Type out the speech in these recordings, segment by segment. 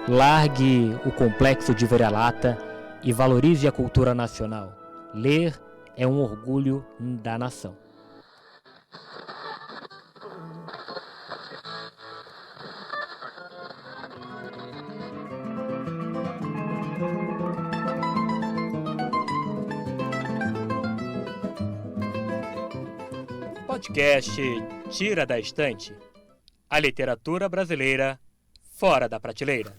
Largue o complexo de vira-lata e valorize a cultura nacional. Ler é um orgulho da nação. Podcast Tira da Estante. A literatura brasileira fora da prateleira.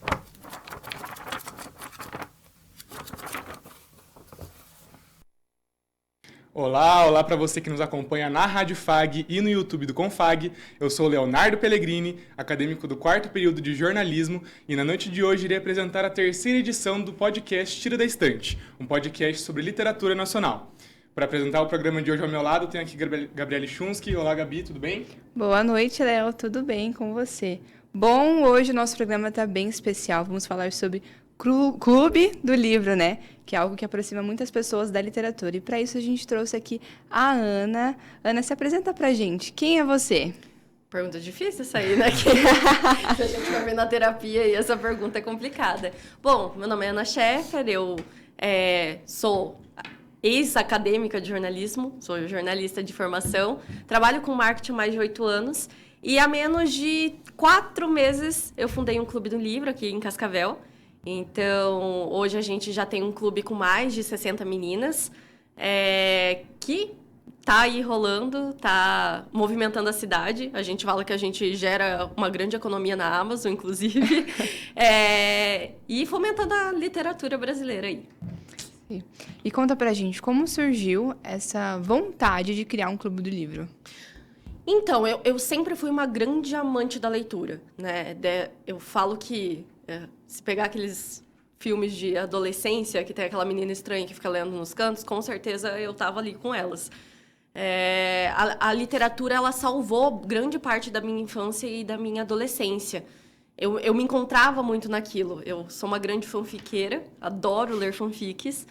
Olá para você que nos acompanha na Rádio FAG e no YouTube do Confag. Eu sou Leonardo Pellegrini, acadêmico do 4º período de jornalismo, e na noite de hoje irei apresentar a 3ª edição do podcast Tira da Estante, um podcast sobre literatura nacional. Para apresentar o programa de hoje ao meu lado, tenho aqui Gabriele Chunski. Olá, Gabi, tudo bem? Boa noite, Léo, tudo bem com você? Bom, hoje o nosso programa está bem especial. Vamos falar sobre Clube do Livro, né? Que é algo que aproxima muitas pessoas da literatura. E para isso a gente trouxe aqui a Ana. Ana, se apresenta pra gente. Quem é você? Pergunta difícil essa aí, né? Se a gente vai ver na terapia e essa pergunta é complicada. Bom, meu nome é Ana Scheffer, eu sou ex-acadêmica de jornalismo, sou jornalista de formação, trabalho com marketing há mais de 8 anos e há menos de 4 meses eu fundei um clube do livro aqui em Cascavel. Então, hoje a gente já tem um clube com mais de 60 meninas, que tá aí rolando, tá movimentando a cidade. A gente fala que a gente gera uma grande economia na Amazon, inclusive, e fomentando a literatura brasileira aí. E conta pra gente, como surgiu essa vontade de criar um clube do livro? Então, eu sempre fui uma grande amante da leitura, né? Eu falo que... se pegar aqueles filmes de adolescência, que tem aquela menina estranha que fica lendo nos cantos, com certeza eu estava ali com elas. A literatura, ela salvou grande parte da minha infância e da minha adolescência. Eu me encontrava muito naquilo. Eu sou uma grande fanfiqueira, adoro ler fanfics.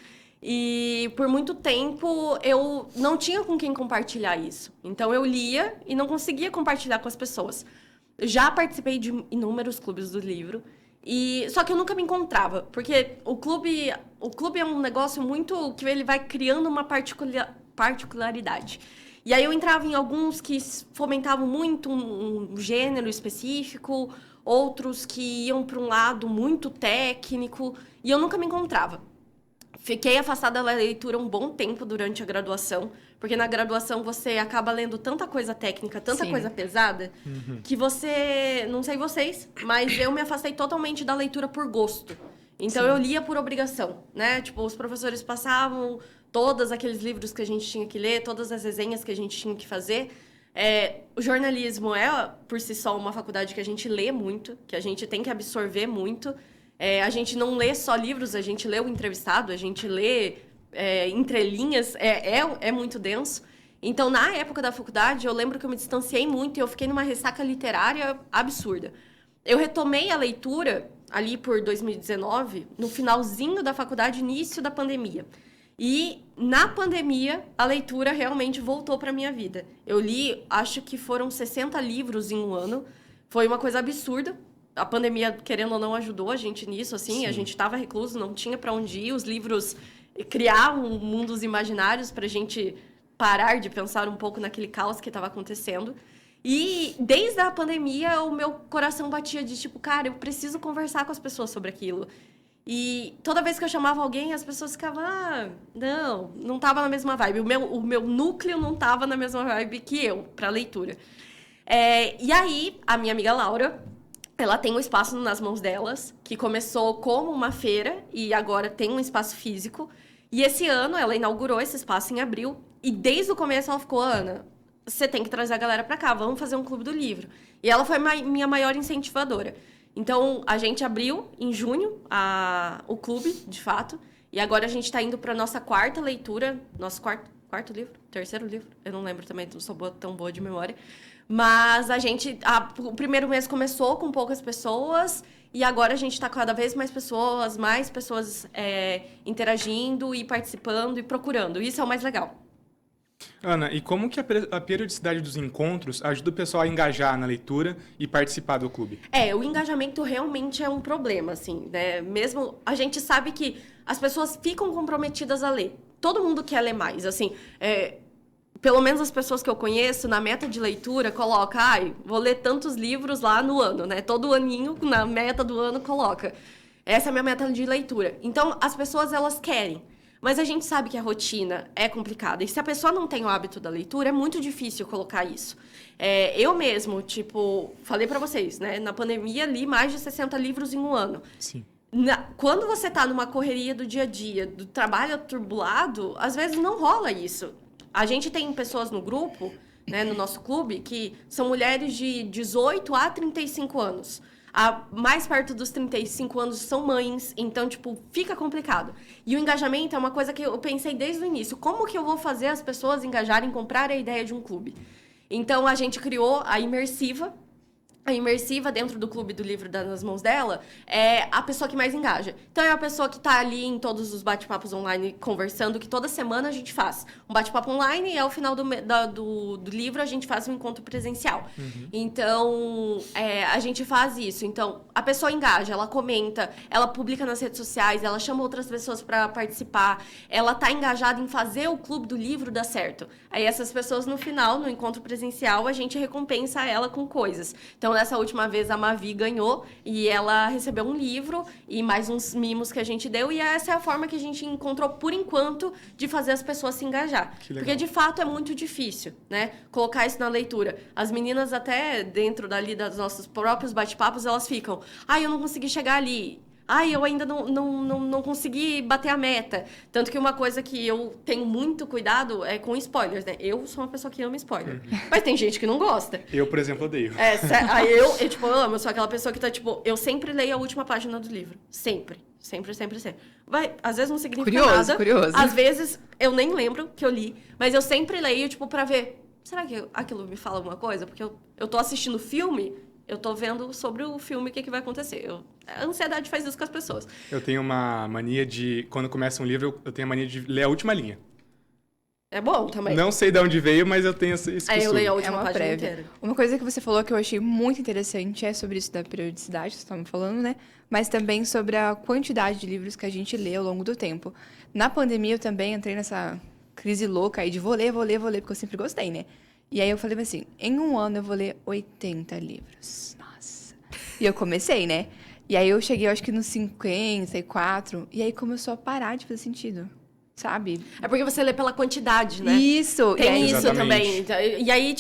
E por muito tempo eu não tinha com quem compartilhar isso. Então eu lia e não conseguia compartilhar com as pessoas. Já participei de inúmeros clubes do livro. Só que eu nunca me encontrava, porque o clube é um negócio muito que ele vai criando uma particularidade. E aí eu entrava em alguns que fomentavam muito um gênero específico, outros que iam para um lado muito técnico, e eu nunca me encontrava. Fiquei afastada da leitura um bom tempo durante a graduação, porque na graduação você acaba lendo tanta coisa técnica, tanta coisa pesada, que você... Não sei vocês, mas eu me afastei totalmente da leitura por gosto. Então, eu lia por obrigação, né? Tipo, os professores passavam todos aqueles livros que a gente tinha que ler, todas as resenhas que a gente tinha que fazer. O jornalismo é, por si só, uma faculdade que a gente lê muito, que a gente tem que absorver muito. A gente não lê só livros, a gente lê o entrevistado, a gente lê entrelinhas, é muito denso. Então, na época da faculdade, eu lembro que eu me distanciei muito e eu fiquei numa ressaca literária absurda. Eu retomei a leitura ali por 2019, no finalzinho da faculdade, início da pandemia. E, na pandemia, a leitura realmente voltou para a minha vida. Eu li, acho que foram 60 livros em um ano. Foi uma coisa absurda. A pandemia, querendo ou não, ajudou a gente nisso, assim. Sim. A gente estava recluso, não tinha para onde ir. Os livros criavam mundos imaginários para a gente parar de pensar um pouco naquele caos que estava acontecendo. E, desde a pandemia, o meu coração batia de tipo, cara, eu preciso conversar com as pessoas sobre aquilo. E toda vez que eu chamava alguém, as pessoas ficavam, não estava na mesma vibe. O meu núcleo não estava na mesma vibe que eu, para leitura. E aí, a minha amiga Laura... Ela tem um espaço nas mãos delas, que começou como uma feira e agora tem um espaço físico. E esse ano ela inaugurou esse espaço em abril. E desde o começo ela ficou, Ana, você tem que trazer a galera pra cá, vamos fazer um clube do livro. E ela foi minha maior incentivadora. Então, a gente abriu em junho o clube, de fato. E agora a gente tá indo pra nossa 4ª leitura, nosso quarto livro? 3º livro? Eu não lembro também, não sou tão boa de memória. Mas o primeiro mês começou com poucas pessoas e agora a gente está com cada vez mais pessoas interagindo e participando e procurando. Isso é o mais legal. Ana, e como que a periodicidade dos encontros ajuda o pessoal a engajar na leitura e participar do clube? O engajamento realmente é um problema, assim, né? Mesmo a gente sabe que as pessoas ficam comprometidas a ler. Todo mundo quer ler mais, assim. Pelo menos as pessoas que eu conheço, na meta de leitura, coloca, vou ler tantos livros lá no ano, né? Todo aninho, na meta do ano, coloca. Essa é a minha meta de leitura. Então, as pessoas, elas querem. Mas a gente sabe que a rotina é complicada. E se a pessoa não tem o hábito da leitura, é muito difícil colocar isso. Eu mesmo, falei pra vocês, né? Na pandemia, li mais de 60 livros em um ano. Sim. Quando você tá numa correria do dia a dia, do trabalho atribulado, às vezes não rola isso. A gente tem pessoas no grupo, né, no nosso clube, que são mulheres de 18 a 35 anos. Mais perto dos 35 anos são mães, então, fica complicado. E o engajamento é uma coisa que eu pensei desde o início. Como que eu vou fazer as pessoas engajarem, comprar a ideia de um clube? Então, a gente criou a Imersiva. A Imersiva, dentro do Clube do Livro nas Mãos dela, é a pessoa que mais engaja. Então, é a pessoa que está ali em todos os bate-papos online conversando, que toda semana a gente faz um bate-papo online e ao final do livro a gente faz um encontro presencial. Uhum. Então, a gente faz isso. Então, a pessoa engaja, ela comenta, ela publica nas redes sociais, ela chama outras pessoas para participar, ela está engajada em fazer o Clube do Livro dar certo. Aí, essas pessoas, no final, no encontro presencial, a gente recompensa ela com coisas. Então, nessa última vez, a Mavi ganhou e ela recebeu um livro e mais uns mimos que a gente deu. E essa é a forma que a gente encontrou, por enquanto, de fazer as pessoas se engajar. Porque, de fato, é muito difícil, né? Colocar isso na leitura. As meninas, até dentro dali dos nossos próprios bate-papos, elas ficam... eu não consegui chegar ali. Eu ainda não consegui bater a meta. Tanto que uma coisa que eu tenho muito cuidado é com spoilers, né? Eu sou uma pessoa que ama spoiler. Uhum. Mas tem gente que não gosta. Eu, por exemplo, odeio. Eu amo. Eu sou aquela pessoa que tá, eu sempre leio a última página do livro. Sempre. Sempre. Às vezes não significa nada. Curioso. Às vezes eu nem lembro que eu li. Mas eu sempre leio, pra ver... Será que aquilo me fala alguma coisa? Porque eu tô assistindo filme... Eu tô vendo sobre o filme o que vai acontecer. A ansiedade faz isso com as pessoas. Eu tenho uma mania de... Quando começa um livro, eu tenho a mania de ler a última linha. É bom também. Não sei de onde veio, mas eu tenho esse costume. Eu leio a última página inteira. Uma coisa que você falou que eu achei muito interessante é sobre isso da periodicidade, que você estava falando, né? Mas também sobre a quantidade de livros que a gente lê ao longo do tempo. Na pandemia, eu também entrei nessa crise louca aí de vou ler, porque eu sempre gostei, né? E aí eu falei assim, em um ano eu vou ler 80 livros. Nossa. E eu comecei, né? E aí eu cheguei, eu acho que nos 54, e aí começou a parar de fazer sentido, sabe? É porque você lê pela quantidade, né? Isso. Tem isso exatamente. também. E aí,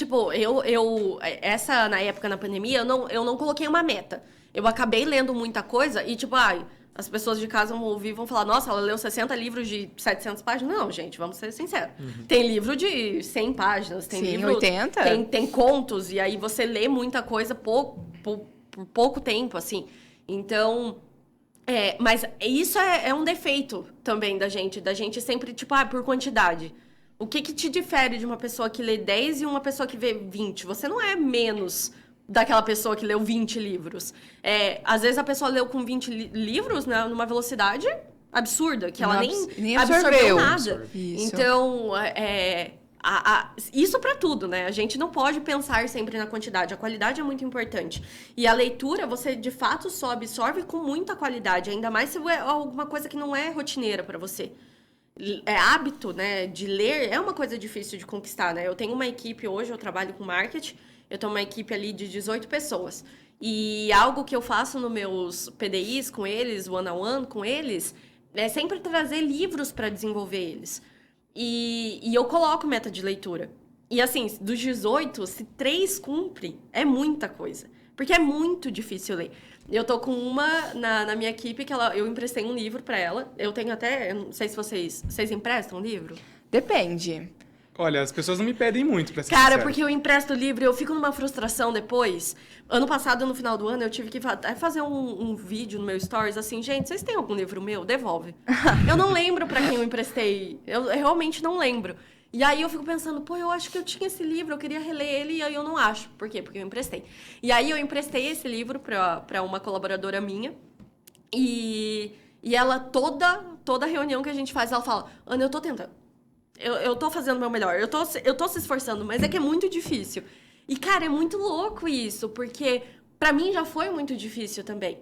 na época, na pandemia, eu não coloquei uma meta. Eu acabei lendo muita coisa e, as pessoas de casa vão ouvir e vão falar, nossa, ela leu 60 livros de 700 páginas. Não, gente, vamos ser sinceros. Uhum. Tem livro de 100 páginas, tem livro... 80. Tem contos, e aí você lê muita coisa por pouco tempo, assim. Então, mas isso é um defeito também da gente sempre, por quantidade. O que te difere de uma pessoa que lê 10 e uma pessoa que vê 20? Você não é menos... daquela pessoa que leu 20 livros. Às vezes a pessoa leu com 20 livros, né, numa velocidade absurda, que ela nem absorveu nada. Isso. Então, isso para tudo, né? A gente não pode pensar sempre na quantidade. A qualidade é muito importante. E a leitura, você de fato só absorve com muita qualidade, ainda mais se é alguma coisa que não é rotineira para você. Hábito, né, de ler é uma coisa difícil de conquistar, né? Eu tenho uma equipe hoje, eu trabalho com marketing, eu tenho uma equipe ali de 18 pessoas. E algo que eu faço nos meus PDIs com eles, one-on-one com eles, é sempre trazer livros para desenvolver eles. E eu coloco meta de leitura. E assim, dos 18, se 3 cumpre, é muita coisa. Porque é muito difícil ler. Eu tô com uma na minha equipe que eu emprestei um livro para ela. Eu tenho até... Eu não sei se vocês emprestam um livro? Depende. Olha, as pessoas não me pedem muito, pra ser Cara, sincero. porque eu empresto o livro e eu fico numa frustração depois. Ano passado, no final do ano, eu tive que fazer um vídeo no meu stories assim, gente, vocês têm algum livro meu? Devolve. Eu não lembro pra quem eu emprestei. Eu realmente não lembro. E aí eu fico pensando, eu acho que eu tinha esse livro, eu queria reler ele e aí eu não acho. Por quê? Porque eu emprestei. E aí eu emprestei esse livro pra uma colaboradora minha. E ela, toda reunião que a gente faz, ela fala, Ana, eu tô tentando. Eu tô fazendo o meu melhor, eu tô se esforçando, mas é que é muito difícil. E, cara, é muito louco isso, porque pra mim já foi muito difícil também.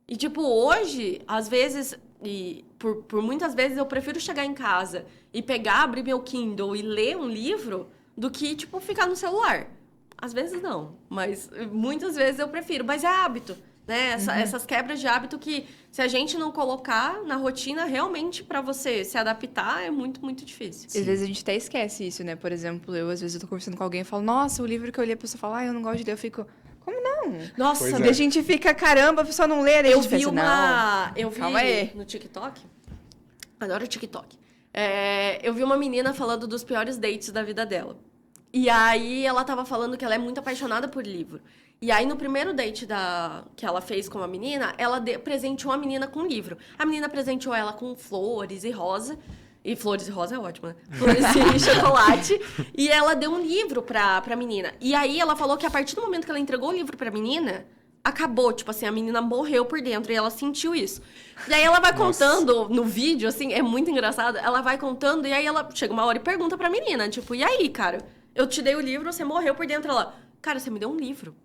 E, tipo, hoje, às vezes, e por muitas vezes, eu prefiro chegar em casa e pegar, abrir meu Kindle e ler um livro do que, tipo, ficar no celular. Às vezes não, mas muitas vezes eu prefiro. Mas é hábito, né? Essas quebras de hábito que, se a gente não colocar na rotina, realmente, pra você se adaptar, é muito, muito difícil. Às vezes a gente até esquece isso, né? Por exemplo, às vezes eu tô conversando com alguém e falo, nossa, o livro que eu li, a pessoa fala, eu não gosto de ler. Eu fico, como não? Nossa, Pois E a gente fica, caramba, a pessoa não lê, daí a eu gente vi pensa, uma... não, Eu vi calma aí. no TikTok. Adoro o TikTok. Eu vi uma menina falando dos piores dates da vida dela. E aí ela tava falando que ela é muito apaixonada por livro. E aí no primeiro date que ela fez com a menina, ela presenteou a menina com um livro. A menina presenteou ela com flores e rosa. E flores e rosa é ótimo, né? Flores e chocolate. E ela deu um livro pra menina. E aí ela falou que a partir do momento que ela entregou o livro pra menina, acabou. Tipo assim, a menina morreu por dentro e ela sentiu isso. E aí ela vai contando no vídeo, assim, é muito engraçado. Ela vai contando e aí ela chega uma hora e pergunta pra menina, tipo, e aí, cara? Eu te dei o livro, você morreu por dentro. Ela, cara, você me deu um livro.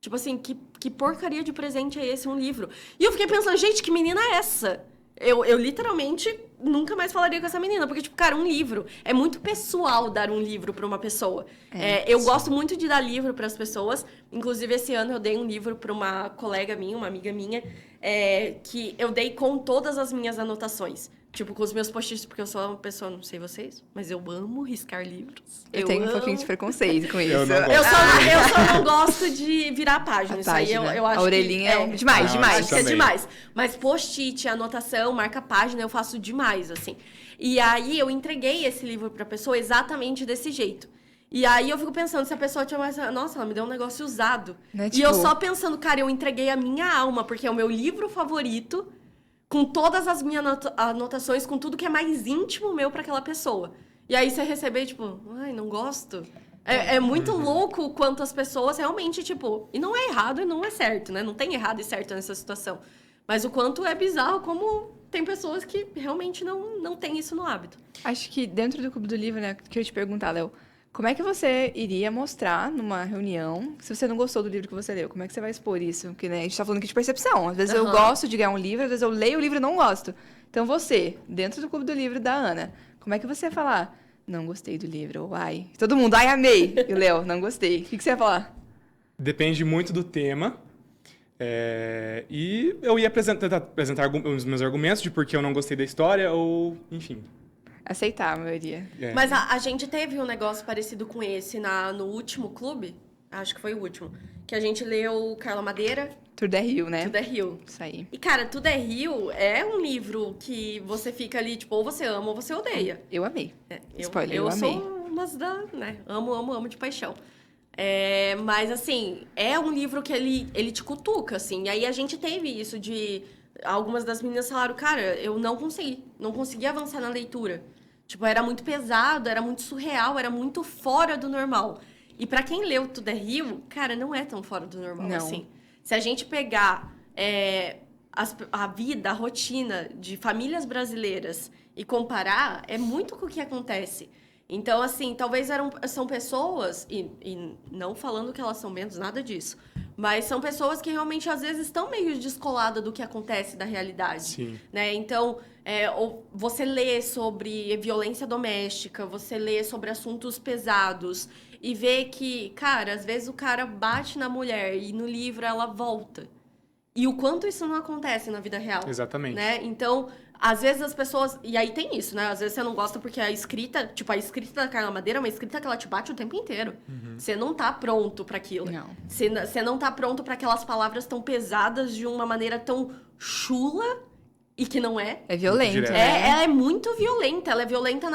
Tipo assim, que porcaria de presente é esse, um livro? E eu fiquei pensando, gente, que menina é essa? Eu literalmente nunca mais falaria com essa menina, porque, tipo, cara, um livro. É muito pessoal dar um livro pra uma pessoa. Eu gosto muito de dar livro pras pessoas. Inclusive, esse ano eu dei um livro pra uma colega minha, uma amiga minha, que eu dei com todas as minhas anotações. Tipo, com os meus post-its, porque eu sou uma pessoa, não sei vocês, mas eu amo riscar livros. Eu tenho um pouquinho de preconceito com isso. Eu não gosto. Eu só não gosto de virar a página. Isso aí eu acho a orelhinha que é demais, demais. Acho que é demais. Mas post-it, anotação, marca página, eu faço demais, assim. E aí eu entreguei esse livro pra pessoa exatamente desse jeito. E aí eu fico pensando, se a pessoa tinha mais... Nossa, ela me deu um negócio usado. Né, E eu só pensando, cara, eu entreguei a minha alma, porque é o meu livro favorito, com todas as minhas anotações, com tudo que é mais íntimo meu pra aquela pessoa. E aí você receber, tipo, ai, não gosto. É muito louco o quanto as pessoas realmente, tipo... E não é errado e não é certo, né? Não tem errado e certo nessa situação. Mas o quanto é bizarro como tem pessoas que realmente não têm isso no hábito. Acho que dentro do Clube do Livro, né, que eu ia te perguntar, Léo, como é que você iria mostrar numa reunião se você não gostou do livro que você leu? Como é que você vai expor isso? Porque, né, a gente tá falando aqui de percepção. Às vezes eu gosto de ganhar um livro, às vezes eu leio o livro e não gosto. Então você, dentro do Clube do Livro da Ana, como é que você ia falar? Não gostei do livro, ou ai. Todo mundo, ai, amei. E o Léo, não gostei. O que você ia falar? Depende muito do tema. E eu ia tentar apresentar os meus argumentos de por que eu não gostei da história, ou enfim. Aceitar, a maioria. Mas a gente teve um negócio parecido com esse no último clube, acho que foi o último, que a gente leu Carla Madeira. Tudo é Rio, né? Tudo é Rio. Isso aí. E, cara, Tudo é Rio é um livro que você fica ali, tipo, ou você ama ou você odeia. Eu amei. Spoiler, eu amei. Eu sou umas né? Amo de paixão. Mas, assim, é um livro que ele te cutuca, assim. E aí a gente teve isso de... Algumas das meninas falaram, cara, eu não consegui avançar na leitura. Tipo, era muito pesado, era muito surreal, era muito fora do normal. E pra quem leu Tudo é Rio, cara, não é tão fora do normal assim. Se a gente pegar a vida, a rotina de famílias brasileiras e comparar, é muito com o que acontece. Então, assim, talvez são pessoas, e não falando que elas são menos, nada disso, mas são pessoas que realmente, às vezes, estão meio descoladas do que acontece da realidade. Sim. Né? Então, ou você lê sobre violência doméstica, você lê sobre assuntos pesados e vê que, cara, às vezes o cara bate na mulher e no livro ela volta. E o quanto isso não acontece na vida real. Exatamente. Né? Então, às vezes as pessoas... E aí tem isso, né? Às vezes você não gosta porque a escrita... Tipo, a escrita da Carla Madeira é uma escrita que ela te bate o tempo inteiro. Você não tá pronto pra aquilo. Não. Você não tá pronto pra aquelas palavras tão pesadas de uma maneira tão chula e que não é. É violento, Direto. né? Ela é muito violenta. Ela é violenta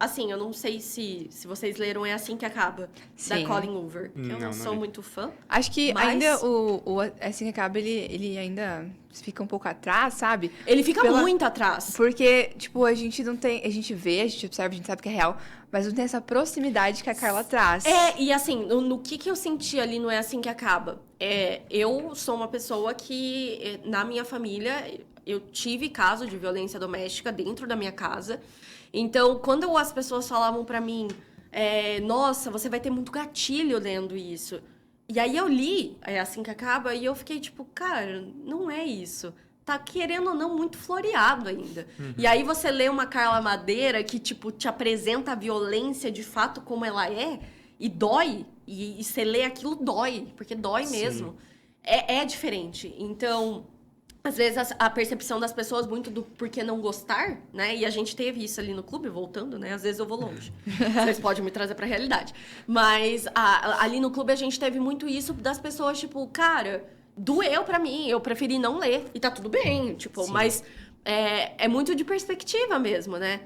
assim, eu não sei se vocês leram É Assim Que Acaba, Sim. da Colleen Hoover. Que eu Não não sou li. muito fã. Acho que Mas- ainda o Assim Que Acaba, ele ainda fica um pouco atrás, sabe? Ele fica Pela- muito atrás. Porque, tipo, a gente não tem... A gente vê, a gente observa, a gente sabe que é real, mas não tem essa proximidade que a Carla traz. E assim, no que eu senti ali no É Assim Que Acaba? Eu sou uma pessoa que, na minha família, eu tive caso de violência doméstica dentro da minha casa. Então, quando as pessoas falavam pra mim, nossa, você vai ter muito gatilho lendo isso. E aí eu li, é assim que acaba, e eu fiquei tipo, cara, não é isso. Tá, querendo ou não, muito floreado ainda. E aí você lê uma Carla Madeira que, tipo, te apresenta a violência de fato como ela é, e dói. E você lê aquilo, dói, porque dói mesmo. É diferente. Então, às vezes, a percepção das pessoas muito do porquê não gostar, né? E a gente teve isso ali no clube, voltando, né? Às vezes eu vou longe. Vocês podem me trazer pra realidade. Mas ali no clube a gente teve muito isso das pessoas, tipo, cara, doeu pra mim, eu preferi não ler. E tá tudo bem, tipo, mas é muito de perspectiva mesmo, né?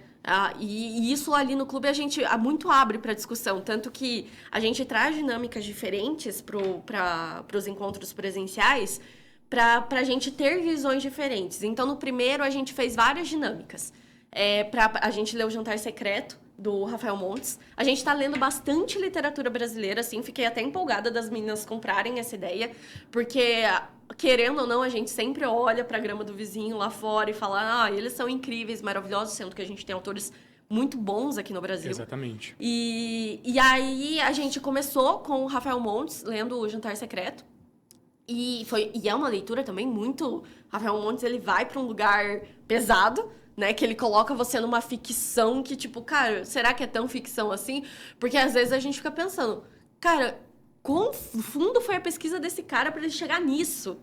E isso ali no clube a gente muito abre para discussão, tanto que a gente traz dinâmicas diferentes para os encontros presenciais para a gente ter visões diferentes. Então, no primeiro, a gente fez várias dinâmicas. A gente leu O Jantar Secreto, do Rafael Montes. A gente está lendo bastante literatura brasileira, assim, fiquei até empolgada das meninas comprarem essa ideia, porque, querendo ou não, a gente sempre olha para a grama do vizinho lá fora e fala, eles são incríveis, maravilhosos, sendo que a gente tem autores muito bons aqui no Brasil. Exatamente. E aí a gente começou com o Rafael Montes, lendo O Jantar Secreto, e é uma leitura também muito... Rafael Montes, ele vai para um lugar pesado, né? Que ele coloca você numa ficção que, tipo, cara, será que é tão ficção assim? Porque às vezes a gente fica pensando, cara, quão fundo foi a pesquisa desse cara para ele chegar nisso?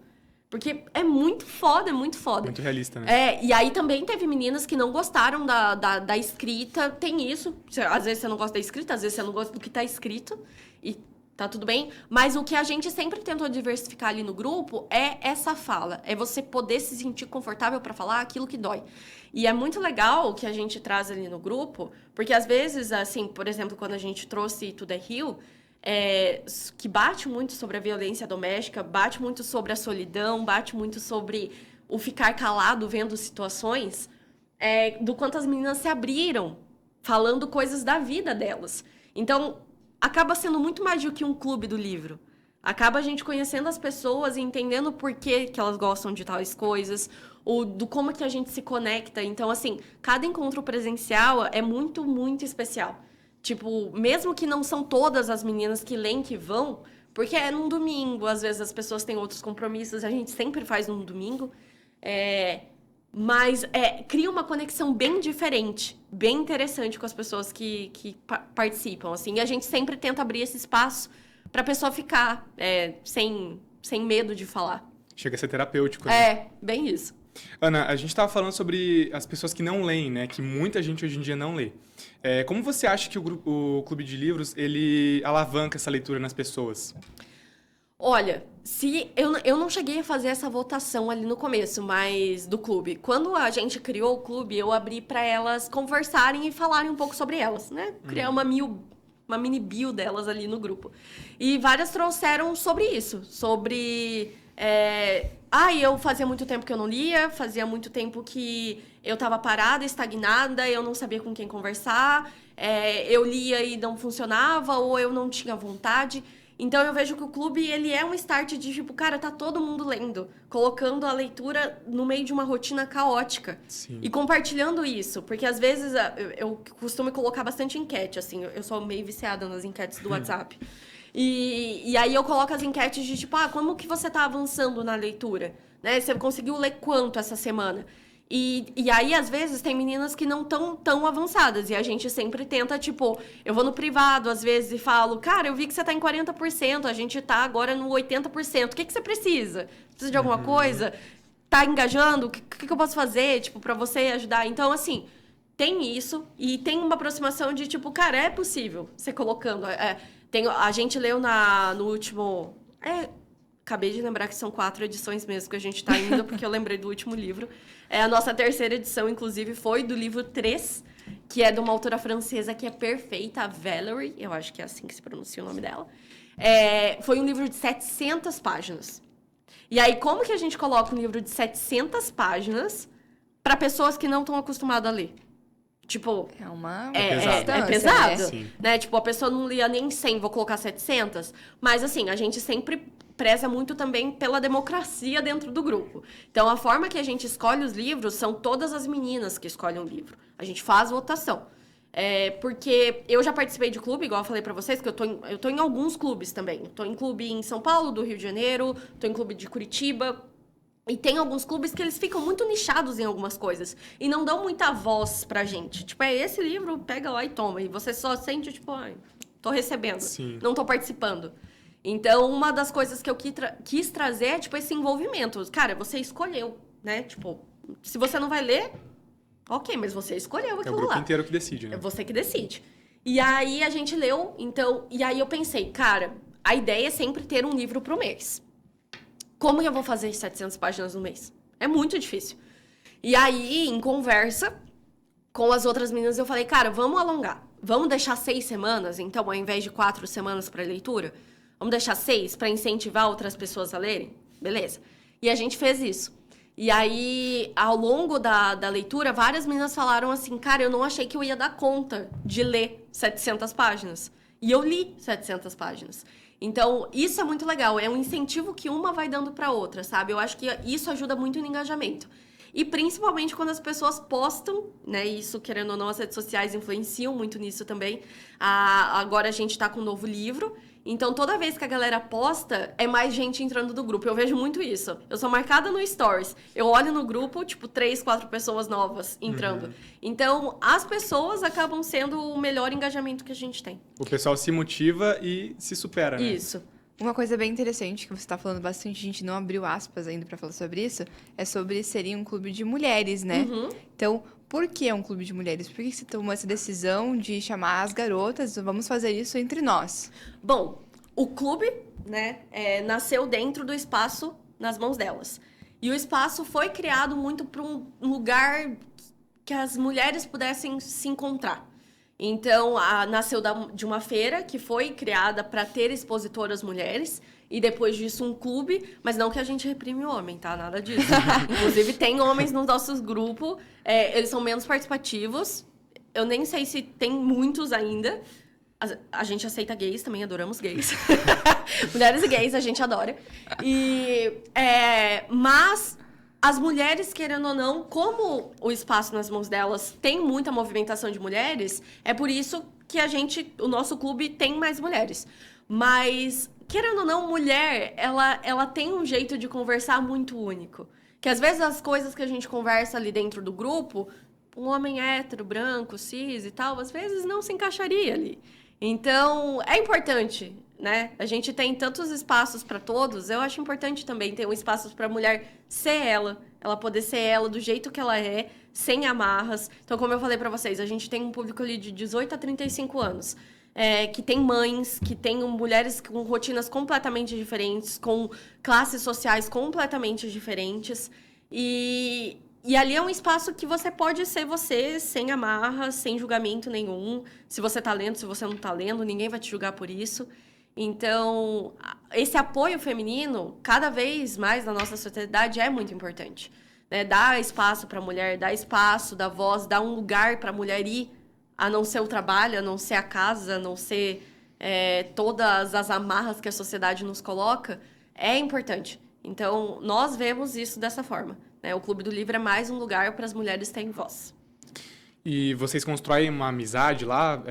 Porque é muito foda, é muito foda. Muito realista, né? E aí também teve meninas que não gostaram da escrita. Tem isso. Às vezes você não gosta da escrita, às vezes você não gosta do que tá escrito. E tá tudo bem. Mas o que a gente sempre tentou diversificar ali no grupo é essa fala. É você poder se sentir confortável para falar aquilo que dói. E é muito legal o que a gente traz ali no grupo, porque às vezes, assim, por exemplo, quando a gente trouxe Tudo é Rio, que bate muito sobre a violência doméstica, bate muito sobre a solidão, bate muito sobre o ficar calado vendo situações, do quanto as meninas se abriram, falando coisas da vida delas. Então, acaba sendo muito mais do que um clube do livro. Acaba a gente conhecendo as pessoas e entendendo por que elas gostam de tais coisas, ou do como que a gente se conecta. Então, assim, cada encontro presencial é muito, muito especial. Tipo, mesmo que não são todas as meninas que leem que vão, porque é num domingo, às vezes as pessoas têm outros compromissos, a gente sempre faz num domingo, mas cria uma conexão bem diferente, bem interessante com as pessoas que participam, assim, e a gente sempre tenta abrir esse espaço para a pessoa ficar sem medo de falar. Chega a ser terapêutico, né? Bem isso. Ana, a gente estava falando sobre as pessoas que não leem, né? Que muita gente hoje em dia não lê. Como você acha que o Clube de Livros, ele alavanca essa leitura nas pessoas? Olha, eu não cheguei a fazer essa votação ali no começo, mas do clube. Quando a gente criou o clube, eu abri para elas conversarem e falarem um pouco sobre elas, né? Criar uma mini bio delas ali no grupo. E várias trouxeram sobre isso, sobre... eu fazia muito tempo que eu não lia, fazia muito tempo que eu estava parada, estagnada, eu não sabia com quem conversar, eu lia e não funcionava, ou eu não tinha vontade. Então, eu vejo que o clube, ele é um start de, tipo, cara, tá todo mundo lendo, colocando a leitura no meio de uma rotina caótica. Sim. E compartilhando isso, porque às vezes eu costumo colocar bastante enquete, assim, eu sou meio viciada nas enquetes do WhatsApp. E aí eu coloco as enquetes de, tipo, como que você tá avançando na leitura? Né? Você conseguiu ler quanto essa semana? E aí, às vezes, tem meninas que não estão tão avançadas. E a gente sempre tenta, tipo... Eu vou no privado, às vezes, e falo... Cara, eu vi que você tá em 40%. A gente tá agora no 80%. O que você precisa? Precisa de alguma coisa? Tá engajando? O que eu posso fazer, tipo, pra você ajudar? Então, assim... Tem isso. E tem uma aproximação de, tipo... Cara, é possível você colocando... a gente leu no último... Acabei de lembrar que são 4 edições mesmo que a gente tá indo, porque eu lembrei do último livro. A nossa terceira edição, inclusive, foi do livro 3, que é de uma autora francesa que é perfeita, a Valerie, eu acho que é assim que se pronuncia o nome dela. Foi um livro de 700 páginas. E aí, como que a gente coloca um livro de 700 páginas para pessoas que não estão acostumadas a ler? Tipo, é pesado, Sim. né? Tipo, a pessoa não lia nem 100, vou colocar 700. Mas, assim, a gente sempre preza muito também pela democracia dentro do grupo. Então, a forma que a gente escolhe os livros são todas as meninas que escolhem um livro. A gente faz votação. Porque eu já participei de clube, igual eu falei pra vocês, que eu tô em alguns clubes também. Tô em clube em São Paulo, do Rio de Janeiro, tô em clube de Curitiba. E tem alguns clubes que eles ficam muito nichados em algumas coisas. E não dão muita voz pra gente. Tipo, esse livro, pega lá e toma. E você só sente, tipo, ai, tô recebendo. Sim. Não tô participando. Então, uma das coisas que eu quis trazer é, tipo, esse envolvimento. Cara, você escolheu, né? Tipo, se você não vai ler, ok, mas você escolheu aquilo É o grupo lá. inteiro que decide, né? É você que decide. E aí, a gente leu, então... E aí, eu pensei, cara, a ideia é sempre ter um livro pro mês. Como que eu vou fazer 700 páginas no mês? É muito difícil. E aí, em conversa com as outras meninas, eu falei, cara, vamos alongar. Vamos deixar 6 semanas, então, ao invés de 4 semanas para leitura? Vamos deixar 6 para incentivar outras pessoas a lerem? Beleza. E a gente fez isso. E aí, ao longo da leitura, várias meninas falaram assim, cara, eu não achei que eu ia dar conta de ler 700 páginas. E eu li 700 páginas. Então, isso é muito legal. É um incentivo que uma vai dando para outra, sabe? Eu acho que isso ajuda muito no engajamento. E principalmente quando as pessoas postam, né? Isso, querendo ou não, as redes sociais influenciam muito nisso também. Agora a gente tá com um novo livro. Então, toda vez que a galera posta, é mais gente entrando do grupo. Eu vejo muito isso. Eu sou marcada no Stories. Eu olho no grupo, tipo, 3, 4 pessoas novas entrando. Uhum. Então, as pessoas acabam sendo o melhor engajamento que a gente tem. O pessoal se motiva e se supera, né? Isso. Uma coisa bem interessante que você está falando bastante, a gente não abriu aspas ainda para falar sobre isso, é sobre seria um clube de mulheres, né? Uhum. Então, por que é um clube de mulheres? Por que você tomou essa decisão de chamar as garotas? Vamos fazer isso entre nós. Bom, o clube, né, nasceu dentro do espaço Nas Mãos Delas. E o espaço foi criado muito para um lugar que as mulheres pudessem se encontrar. Então, nasceu de uma feira que foi criada para ter expositoras mulheres. E depois disso, um clube. Mas não que a gente reprime o homem, tá? Nada disso. Inclusive, tem homens nos nossos grupos. Eles são menos participativos. Eu nem sei se tem muitos ainda. A gente aceita gays, também adoramos gays. Mulheres e gays, a gente adora. Mas... as mulheres, querendo ou não, como o espaço Nas Mãos Delas tem muita movimentação de mulheres, é por isso que o nosso clube tem mais mulheres. Mas, querendo ou não, mulher, ela tem um jeito de conversar muito único. Que às vezes as coisas que a gente conversa ali dentro do grupo, um homem hétero, branco, cis e tal, às vezes não se encaixaria ali. Então, é importante, né? A gente tem tantos espaços para todos, eu acho importante também ter um espaço para a mulher ser ela poder ser ela do jeito que ela é, sem amarras. Então, como eu falei para vocês, a gente tem um público ali de 18 a 35 anos, que tem mães, que tem mulheres com rotinas completamente diferentes, com classes sociais completamente diferentes. E ali é um espaço que você pode ser você, sem amarras, sem julgamento nenhum. Se você tá lendo, se você não tá lendo, ninguém vai te julgar por isso. Então, esse apoio feminino, cada vez mais na nossa sociedade, é muito importante. Né? Dar espaço para a mulher, dar espaço, dar voz, dar um lugar para a mulher ir, a não ser o trabalho, a não ser a casa, a não ser todas as amarras que a sociedade nos coloca, é importante. Então, nós vemos isso dessa forma. Né? O Clube do Livro é mais um lugar para as mulheres terem voz. E vocês constroem uma amizade lá?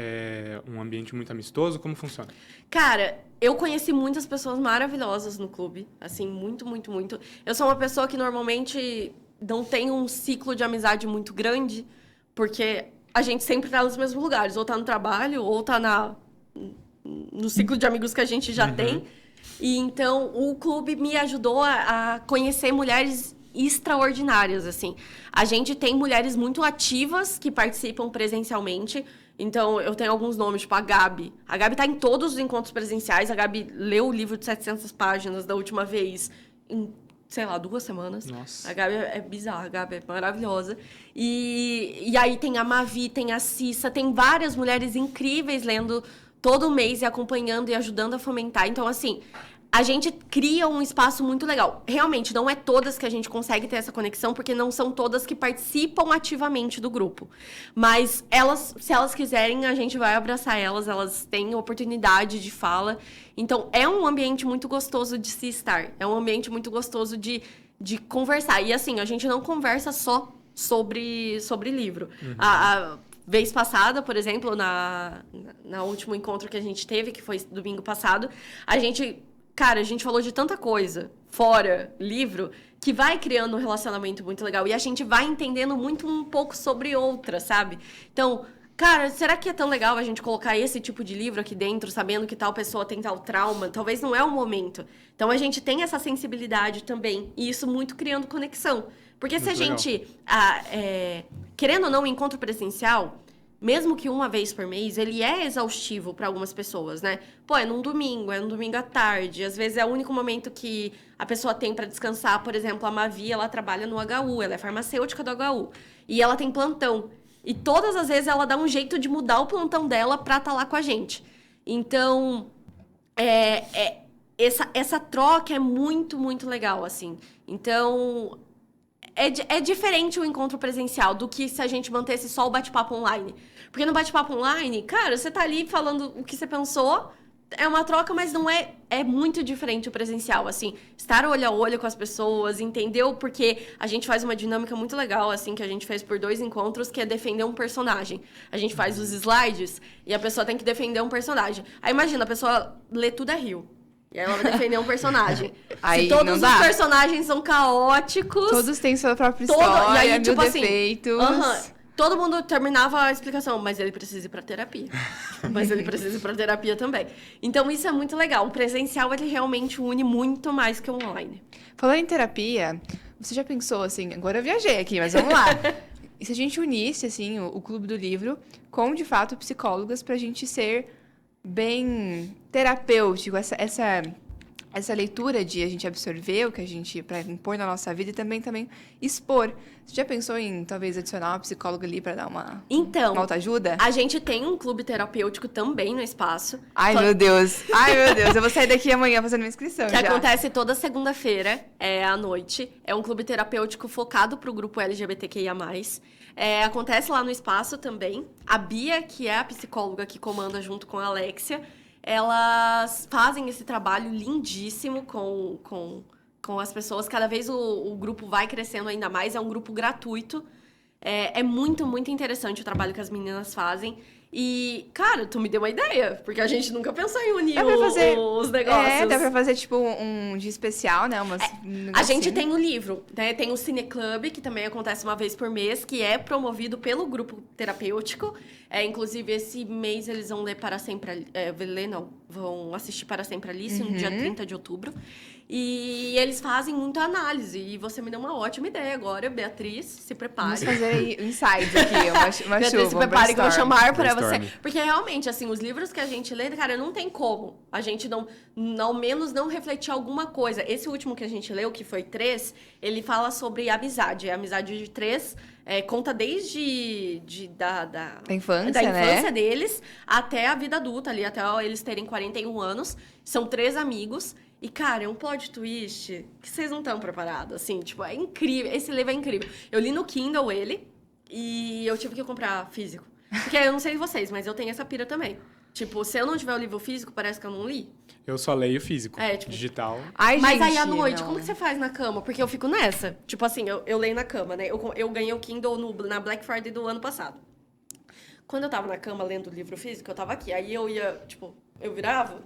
Um ambiente muito amistoso? Como funciona? Cara, eu conheci muitas pessoas maravilhosas no clube. Assim, muito, muito, muito. Eu sou uma pessoa que normalmente não tem um ciclo de amizade muito grande, porque a gente sempre tá nos mesmos lugares. Ou tá no trabalho, ou tá no ciclo de amigos que a gente já tem. E então, o clube me ajudou a conhecer mulheres extraordinárias, assim. A gente tem mulheres muito ativas que participam presencialmente. Então, eu tenho alguns nomes, tipo a Gabi. A Gabi tá em todos os encontros presenciais. A Gabi leu o livro de 700 páginas da última vez em, sei lá, 2 semanas. Nossa. A Gabi é bizarra, a Gabi é maravilhosa. E aí tem a Mavi, tem a Cissa, tem várias mulheres incríveis lendo todo mês e acompanhando e ajudando a fomentar. Então, assim, a gente cria um espaço muito legal. Realmente, não é todas que a gente consegue ter essa conexão, porque não são todas que participam ativamente do grupo. Mas se elas quiserem, a gente vai abraçar elas têm oportunidade de fala. Então, é um ambiente muito gostoso de se estar. É um ambiente muito gostoso de conversar. E assim, a gente não conversa só sobre livro. A vez passada, por exemplo, na último encontro que a gente teve, que foi domingo passado, a gente falou de tanta coisa fora livro que vai criando um relacionamento muito legal. E a gente vai entendendo muito um pouco sobre outra, sabe? Então, cara, será que é tão legal a gente colocar esse tipo de livro aqui dentro, sabendo que tal pessoa tem tal trauma? Talvez não é o momento. Então, a gente tem essa sensibilidade também. E isso muito criando conexão. Porque se a gente, querendo ou não, o encontro presencial, mesmo que uma vez por mês, ele é exaustivo para algumas pessoas, né? Pô, é num domingo à tarde. Às vezes é o único momento que a pessoa tem para descansar. Por exemplo, a Mavi, ela trabalha no HU, ela é farmacêutica do HU. E ela tem plantão. E todas as vezes ela dá um jeito de mudar o plantão dela para estar lá com a gente. Então, essa troca é muito, muito legal, assim. Então, é diferente o encontro presencial do que se a gente mantesse só o bate-papo online. Porque no bate-papo online, cara, você tá ali falando o que você pensou, é uma troca, mas não é muito diferente o presencial, assim. Estar olho a olho com as pessoas, entendeu? Porque a gente faz uma dinâmica muito legal, assim, que a gente fez por 2 encontros, que é defender um personagem. A gente faz os slides e a pessoa tem que defender um personagem. Aí imagina, a pessoa lê tudo Rio. E aí ela vai defender um personagem. Aí se todos os personagens são caóticos... Todos têm sua própria história, e aí, tipo assim, defeitos... todo mundo terminava a explicação, mas ele precisa ir pra terapia. Mas ele precisa ir pra terapia também. Então, isso é muito legal. O presencial, ele realmente une muito mais que o online. Falando em terapia, você já pensou, assim... Agora eu viajei aqui, mas vamos lá. E se a gente unisse, assim, o Clube do Livro com, de fato, psicólogas pra gente ser bem terapêutico, essa leitura de a gente absorver o que a gente para impor na nossa vida e também expor. Você já pensou em talvez adicionar uma psicóloga ali para dar uma autoajuda? A gente tem um clube terapêutico também no espaço. Meu Deus, eu vou sair daqui amanhã fazendo minha inscrição que acontece toda segunda-feira à noite. É um clube terapêutico focado para o grupo LGBTQIA+. Acontece lá no espaço também. A Bia, que é a psicóloga que comanda junto com a Alexia, elas fazem esse trabalho lindíssimo com as pessoas. Cada vez o grupo vai crescendo ainda mais. É um grupo gratuito. É muito, muito interessante o trabalho que as meninas fazem. E, cara, tu me deu uma ideia. Porque a gente nunca pensou em unir os negócios. Dá pra fazer, tipo, um dia especial, né? A gente tem o livro, né? Tem o Cine Club, que também acontece uma vez por mês, que é promovido pelo grupo terapêutico. Inclusive, esse mês eles vão ler Para Sempre... vão assistir Para Sempre Alice, no dia 30 de outubro. E eles fazem muita análise. E você me deu uma ótima ideia agora, Beatriz. Se prepare. Vamos fazer aí insights aqui, uma Beatriz, chuva, se prepare que eu vou chamar para você. Porque realmente, assim, os livros que a gente lê, cara, não tem como a gente ao menos não refletir alguma coisa. Esse último que a gente leu, que foi 3, ele fala sobre amizade. A amizade de 3 conta desde da infância deles até a vida adulta ali, até eles terem 41 anos. São 3 amigos. E, cara, é um plot twist que vocês não estão preparados, assim, tipo, é incrível. Esse livro é incrível. Eu li no Kindle ele e eu tive que comprar físico. Porque eu não sei vocês, mas eu tenho essa pira também. Tipo, se eu não tiver o livro físico, parece que eu não li. Eu só leio físico, digital. Mas gente, aí à noite, como que você faz na cama? Porque eu fico nessa. Tipo assim, eu leio na cama, né? Eu ganhei o Kindle na Black Friday do ano passado. Quando eu tava na cama lendo o livro físico, eu tava aqui. Aí eu ia, tipo, eu virava,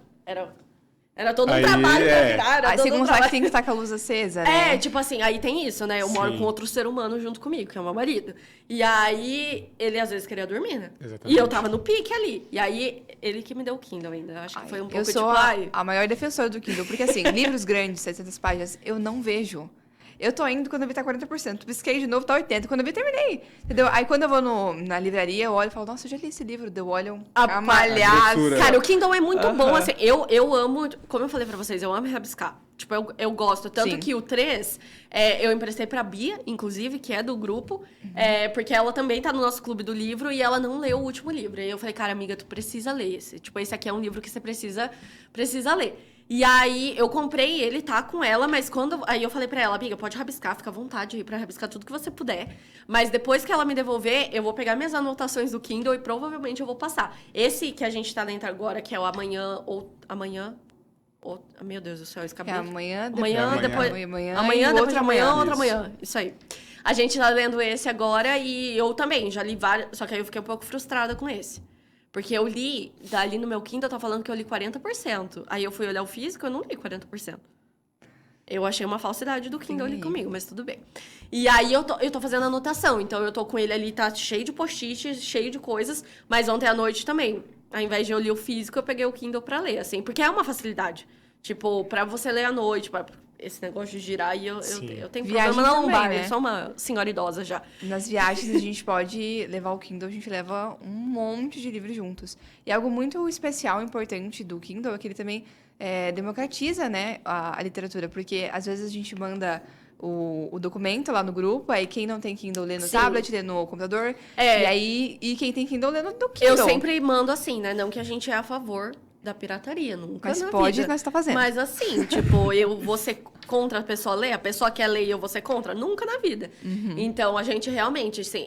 era todo um trabalho pra virar. Aí segundo que tem que estar com a luz acesa, né? Tipo assim, aí tem isso, né? Eu moro com outro ser humano junto comigo, que é o meu marido. E aí, ele às vezes queria dormir, né? Exatamente. E eu tava no pique ali. E aí, ele que me deu o Kindle ainda. Acho que foi um pouco eu sou a maior defensora do Kindle. Porque assim, livros grandes, 700 páginas, eu não vejo. Eu tô indo quando eu vi tá 40%. Pisquei de novo, tá 80%. Quando eu vi, terminei. Entendeu? Aí quando eu vou na livraria, eu olho e falo, nossa, eu já li esse livro. Eu olho amalhado. Cara, o Kindle é muito bom, assim. Eu amo, como eu falei pra vocês, eu amo rabiscar. Tipo, eu gosto. Tanto que o 3, eu emprestei pra Bia, inclusive, que é do grupo. Porque ela também tá no nosso clube do livro e ela não leu o último livro. E eu falei, cara, amiga, tu precisa ler esse. Tipo, esse aqui é um livro que você precisa ler. E aí, eu comprei ele, tá com ela, mas aí eu falei pra ela, amiga, pode rabiscar, fica à vontade aí pra rabiscar tudo que você puder. Mas depois que ela me devolver, eu vou pegar minhas anotações do Kindle e provavelmente eu vou passar. Esse que a gente tá dentro agora, que é o meu Deus do céu, escapou. Amanhã, depois de amanhã, outra amanhã. Isso aí. A gente tá lendo esse agora e eu também já li vários, só que aí eu fiquei um pouco frustrada com esse. Porque eu li, ali no meu Kindle, tá falando que eu li 40%. Aí eu fui olhar o físico, eu não li 40%. Eu achei uma falsidade do Kindle ali comigo, mas tudo bem. E aí eu tô fazendo anotação, então eu tô com ele ali, tá cheio de post-it, cheio de coisas, mas ontem à noite também, ao invés de eu ler o físico, eu peguei o Kindle pra ler, assim, porque é uma facilidade. Tipo, pra você ler à noite, esse negócio de girar, e eu tenho viagem problema na lombar, também, né? Eu sou uma senhora idosa já. Nas viagens, a gente pode levar o Kindle, a gente leva um monte de livros juntos. E algo muito especial e importante do Kindle é que ele também democratiza, né, a literatura. Porque, às vezes, a gente manda o documento lá no grupo, aí quem não tem Kindle lê no tablet, lê no computador. E quem tem Kindle lê no Kindle. Eu sempre mando assim, né? Não que a gente é a favor da pirataria, nunca Mas na pode, vida. nós tá fazendo. Mas assim, tipo, eu vou ser contra a pessoa ler, a pessoa quer ler e eu vou ser contra? Nunca na vida. Então, a gente realmente, assim,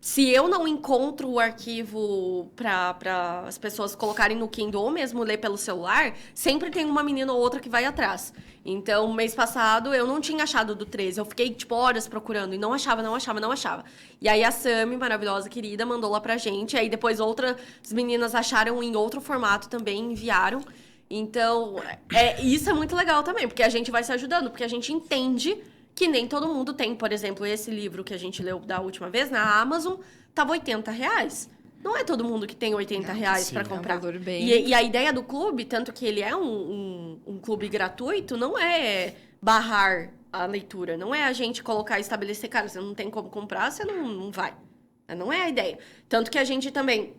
se eu não encontro o arquivo para as pessoas colocarem no Kindle ou mesmo ler pelo celular, sempre tem uma menina ou outra que vai atrás. Então, mês passado, eu não tinha achado do 13. Eu fiquei, tipo, horas procurando e não achava. E aí, a Sami, maravilhosa, querida, mandou lá pra gente. Aí, depois, outras meninas acharam em outro formato também, enviaram. Então, isso é muito legal também, porque a gente vai se ajudando, porque a gente entende que nem todo mundo tem. Por exemplo, esse livro que a gente leu da última vez, na Amazon, tava R$80. Não é todo mundo que tem R$80 para comprar. É um valor bem... E a ideia do clube, tanto que ele é um clube gratuito, não é barrar a leitura. Não é a gente colocar e estabelecer, cara, você não tem como comprar, você não vai. Não é a ideia. Tanto que a gente também...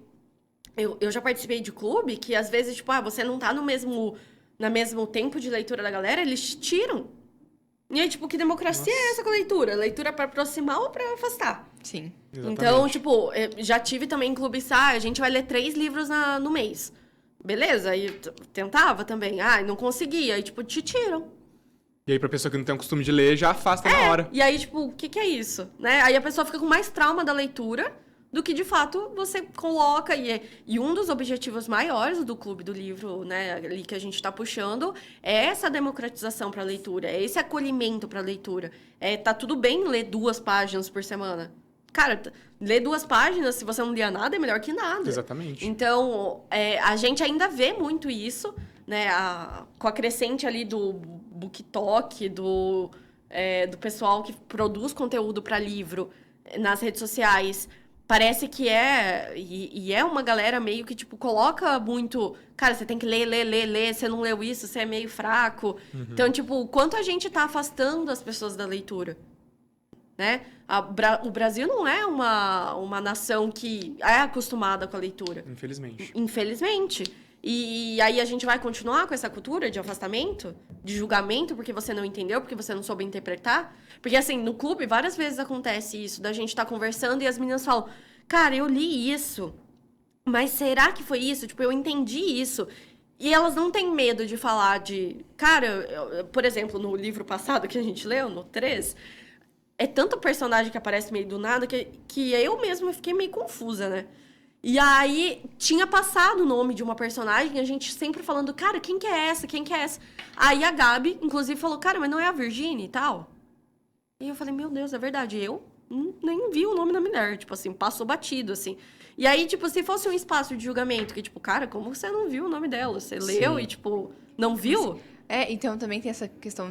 Eu já participei de clube que, às vezes, tipo, você não tá no mesmo tempo de leitura da galera, eles tiram. E aí, tipo, que democracia é essa com a leitura? Leitura pra aproximar ou pra afastar? Sim. Exatamente. Então, tipo, já tive também em clube, a gente vai ler 3 livros no mês. Beleza, aí tentava também. Não conseguia. Aí, tipo, te tiram. E aí, pra pessoa que não tem o costume de ler, já afasta na hora. E aí, tipo, o que é isso? Né? Aí a pessoa fica com mais trauma da leitura do que, de fato, você coloca. E um dos objetivos maiores do Clube do Livro, né, ali que a gente está puxando, é essa democratização para a leitura, é esse acolhimento para a leitura. Tá tudo bem ler 2 páginas por semana. Cara, ler 2 páginas, se você não lia nada, é melhor que nada. Exatamente. Então, a gente ainda vê muito isso, né, com a crescente ali do BookTok, do pessoal que produz conteúdo para livro nas redes sociais. Parece que é uma galera meio que, tipo, coloca muito... Cara, você tem que ler, você não leu isso, você é meio fraco. Então, tipo, quanto a gente tá afastando as pessoas da leitura, né? O Brasil não é uma nação que é acostumada com a leitura. Infelizmente. E aí a gente vai continuar com essa cultura de afastamento, de julgamento, porque você não entendeu, porque você não soube interpretar. Porque, assim, no clube, várias vezes acontece isso, da gente estar conversando e as meninas falam, cara, eu li isso, mas será que foi isso? Tipo, eu entendi isso. E elas não têm medo de falar de... Cara, por exemplo, no livro passado que a gente leu, no 3, é tanto personagem que aparece meio do nada que eu mesma fiquei meio confusa, né? E aí, tinha passado o nome de uma personagem, a gente sempre falando, cara, quem que é essa? Aí a Gabi, inclusive, falou, cara, mas não é a Virginia e tal? E eu falei, meu Deus, é verdade, eu nem vi o nome da mulher, tipo assim, passou batido, assim. E aí, tipo, se fosse um espaço de julgamento, que tipo, cara, como você não viu o nome dela? Você leu e, tipo, não viu? Então também tem essa questão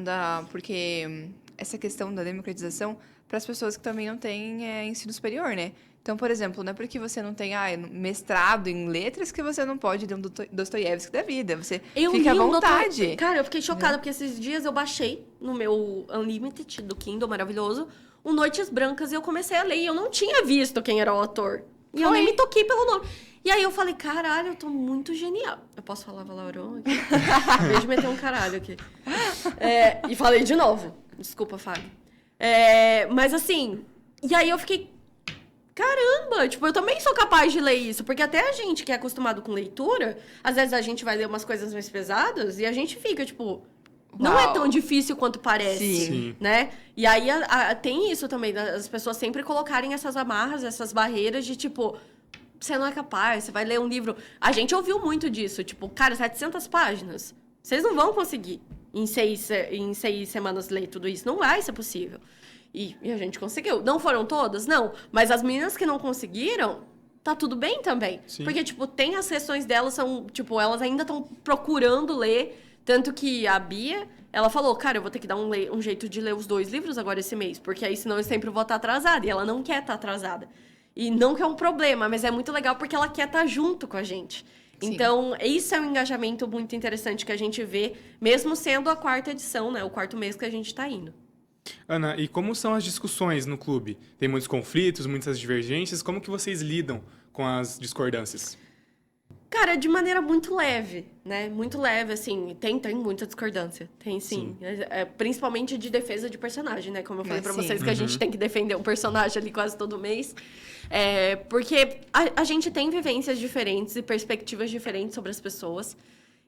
porque essa questão da democratização para as pessoas que também não têm ensino superior, né? Então, por exemplo, não é porque você não tem mestrado em letras que você não pode ler um Dostoiévski da vida. Você fica à vontade. Cara, eu fiquei chocada, porque esses dias eu baixei no meu Unlimited do Kindle, maravilhoso, o Noites Brancas, e eu comecei a ler, e eu não tinha visto quem era o autor. E eu nem me toquei pelo nome. E aí eu falei, caralho, eu tô muito genial. Eu posso falar palavrão aqui? Em vez de meter um caralho aqui. E falei de novo. Desculpa, Fábio. Mas assim, e aí eu fiquei... caramba, tipo, eu também sou capaz de ler isso. Porque até a gente que é acostumado com leitura, às vezes a gente vai ler umas coisas mais pesadas e a gente fica, tipo... Não é tão difícil quanto parece, Sim. né? E aí tem isso também, as pessoas sempre colocarem essas amarras, essas barreiras de, tipo... Você não é capaz, você vai ler um livro... A gente ouviu muito disso, tipo, cara, 700 páginas. Vocês não vão conseguir em 6 semanas ler tudo isso. Não vai ser possível. E a gente conseguiu. Não foram todas? Não. Mas as meninas que não conseguiram, tá tudo bem também. Sim. Porque, tipo, tem as questões delas, são, tipo, elas ainda estão procurando ler. Tanto que a Bia, ela falou, cara, eu vou ter que dar um jeito de ler os 2 livros agora esse mês. Porque aí, senão, eu sempre vou estar atrasada. E ela não quer estar atrasada. E não que é um problema, mas é muito legal porque ela quer estar junto com a gente. Sim. Então, isso é um engajamento muito interessante que a gente vê, mesmo sendo a 4ª edição, né? O 4º mês que a gente tá indo. Ana, e como são as discussões no clube? Tem muitos conflitos, muitas divergências. Como que vocês lidam com as discordâncias? Cara, de maneira muito leve, né? Muito leve, assim. Tem muita discordância. Tem, sim. Principalmente de defesa de personagem, né? Como eu falei pra Sim. vocês, que a gente tem que defender um personagem ali quase todo mês. Porque a gente tem vivências diferentes e perspectivas diferentes sobre as pessoas.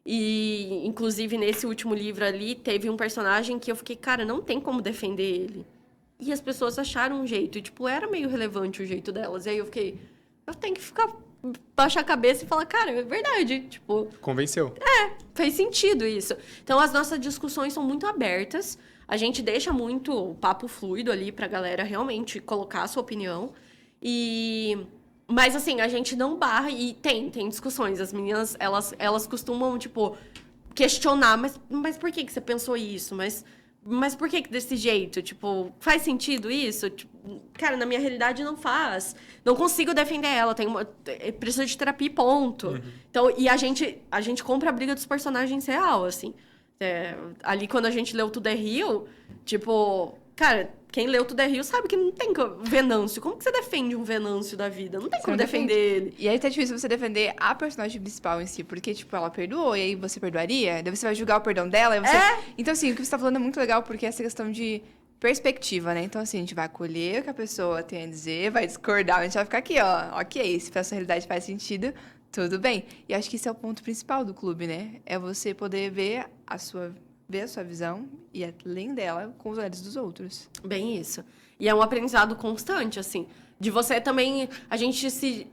E, inclusive, nesse último livro ali, teve um personagem que eu fiquei, cara, não tem como defender ele. E as pessoas acharam um jeito. E, tipo, era meio relevante o jeito delas. E aí eu fiquei, eu tenho que baixar a cabeça e falar, cara, é verdade. Tipo, Convenceu. fez sentido isso. Então, as nossas discussões são muito abertas. A gente deixa muito o papo fluido ali pra galera realmente colocar a sua opinião. Mas, assim, a gente não barra e tem discussões. As meninas, elas costumam, tipo, questionar. Mas por que você pensou isso? Mas por que desse jeito? Tipo, faz sentido isso? Tipo, cara, na minha realidade não faz. Não consigo defender ela. Preciso de terapia, ponto. Uhum. Então, e a gente compra a briga dos personagens real, assim. Ali, quando a gente leu Tudo é Rio, tipo... Cara, quem leu Tudo é Rio sabe que não tem Venâncio. Como que você defende um Venâncio da vida? Não tem como defender ele. E aí tá difícil você defender a personagem principal em si, porque, tipo, ela perdoou, e aí você perdoaria? Daí você vai julgar o perdão dela, e você... Então, assim, o que você tá falando é muito legal, porque essa questão de perspectiva, né? Então, assim, a gente vai acolher o que a pessoa tem a dizer, vai discordar, a gente vai ficar aqui, ó, ok, se pra sua realidade faz sentido, tudo bem. E acho que esse é o ponto principal do clube, né? É você poder ver a sua visão e, além dela, com os olhos dos outros. Bem isso. E é um aprendizado constante, assim. De você também... A gente se...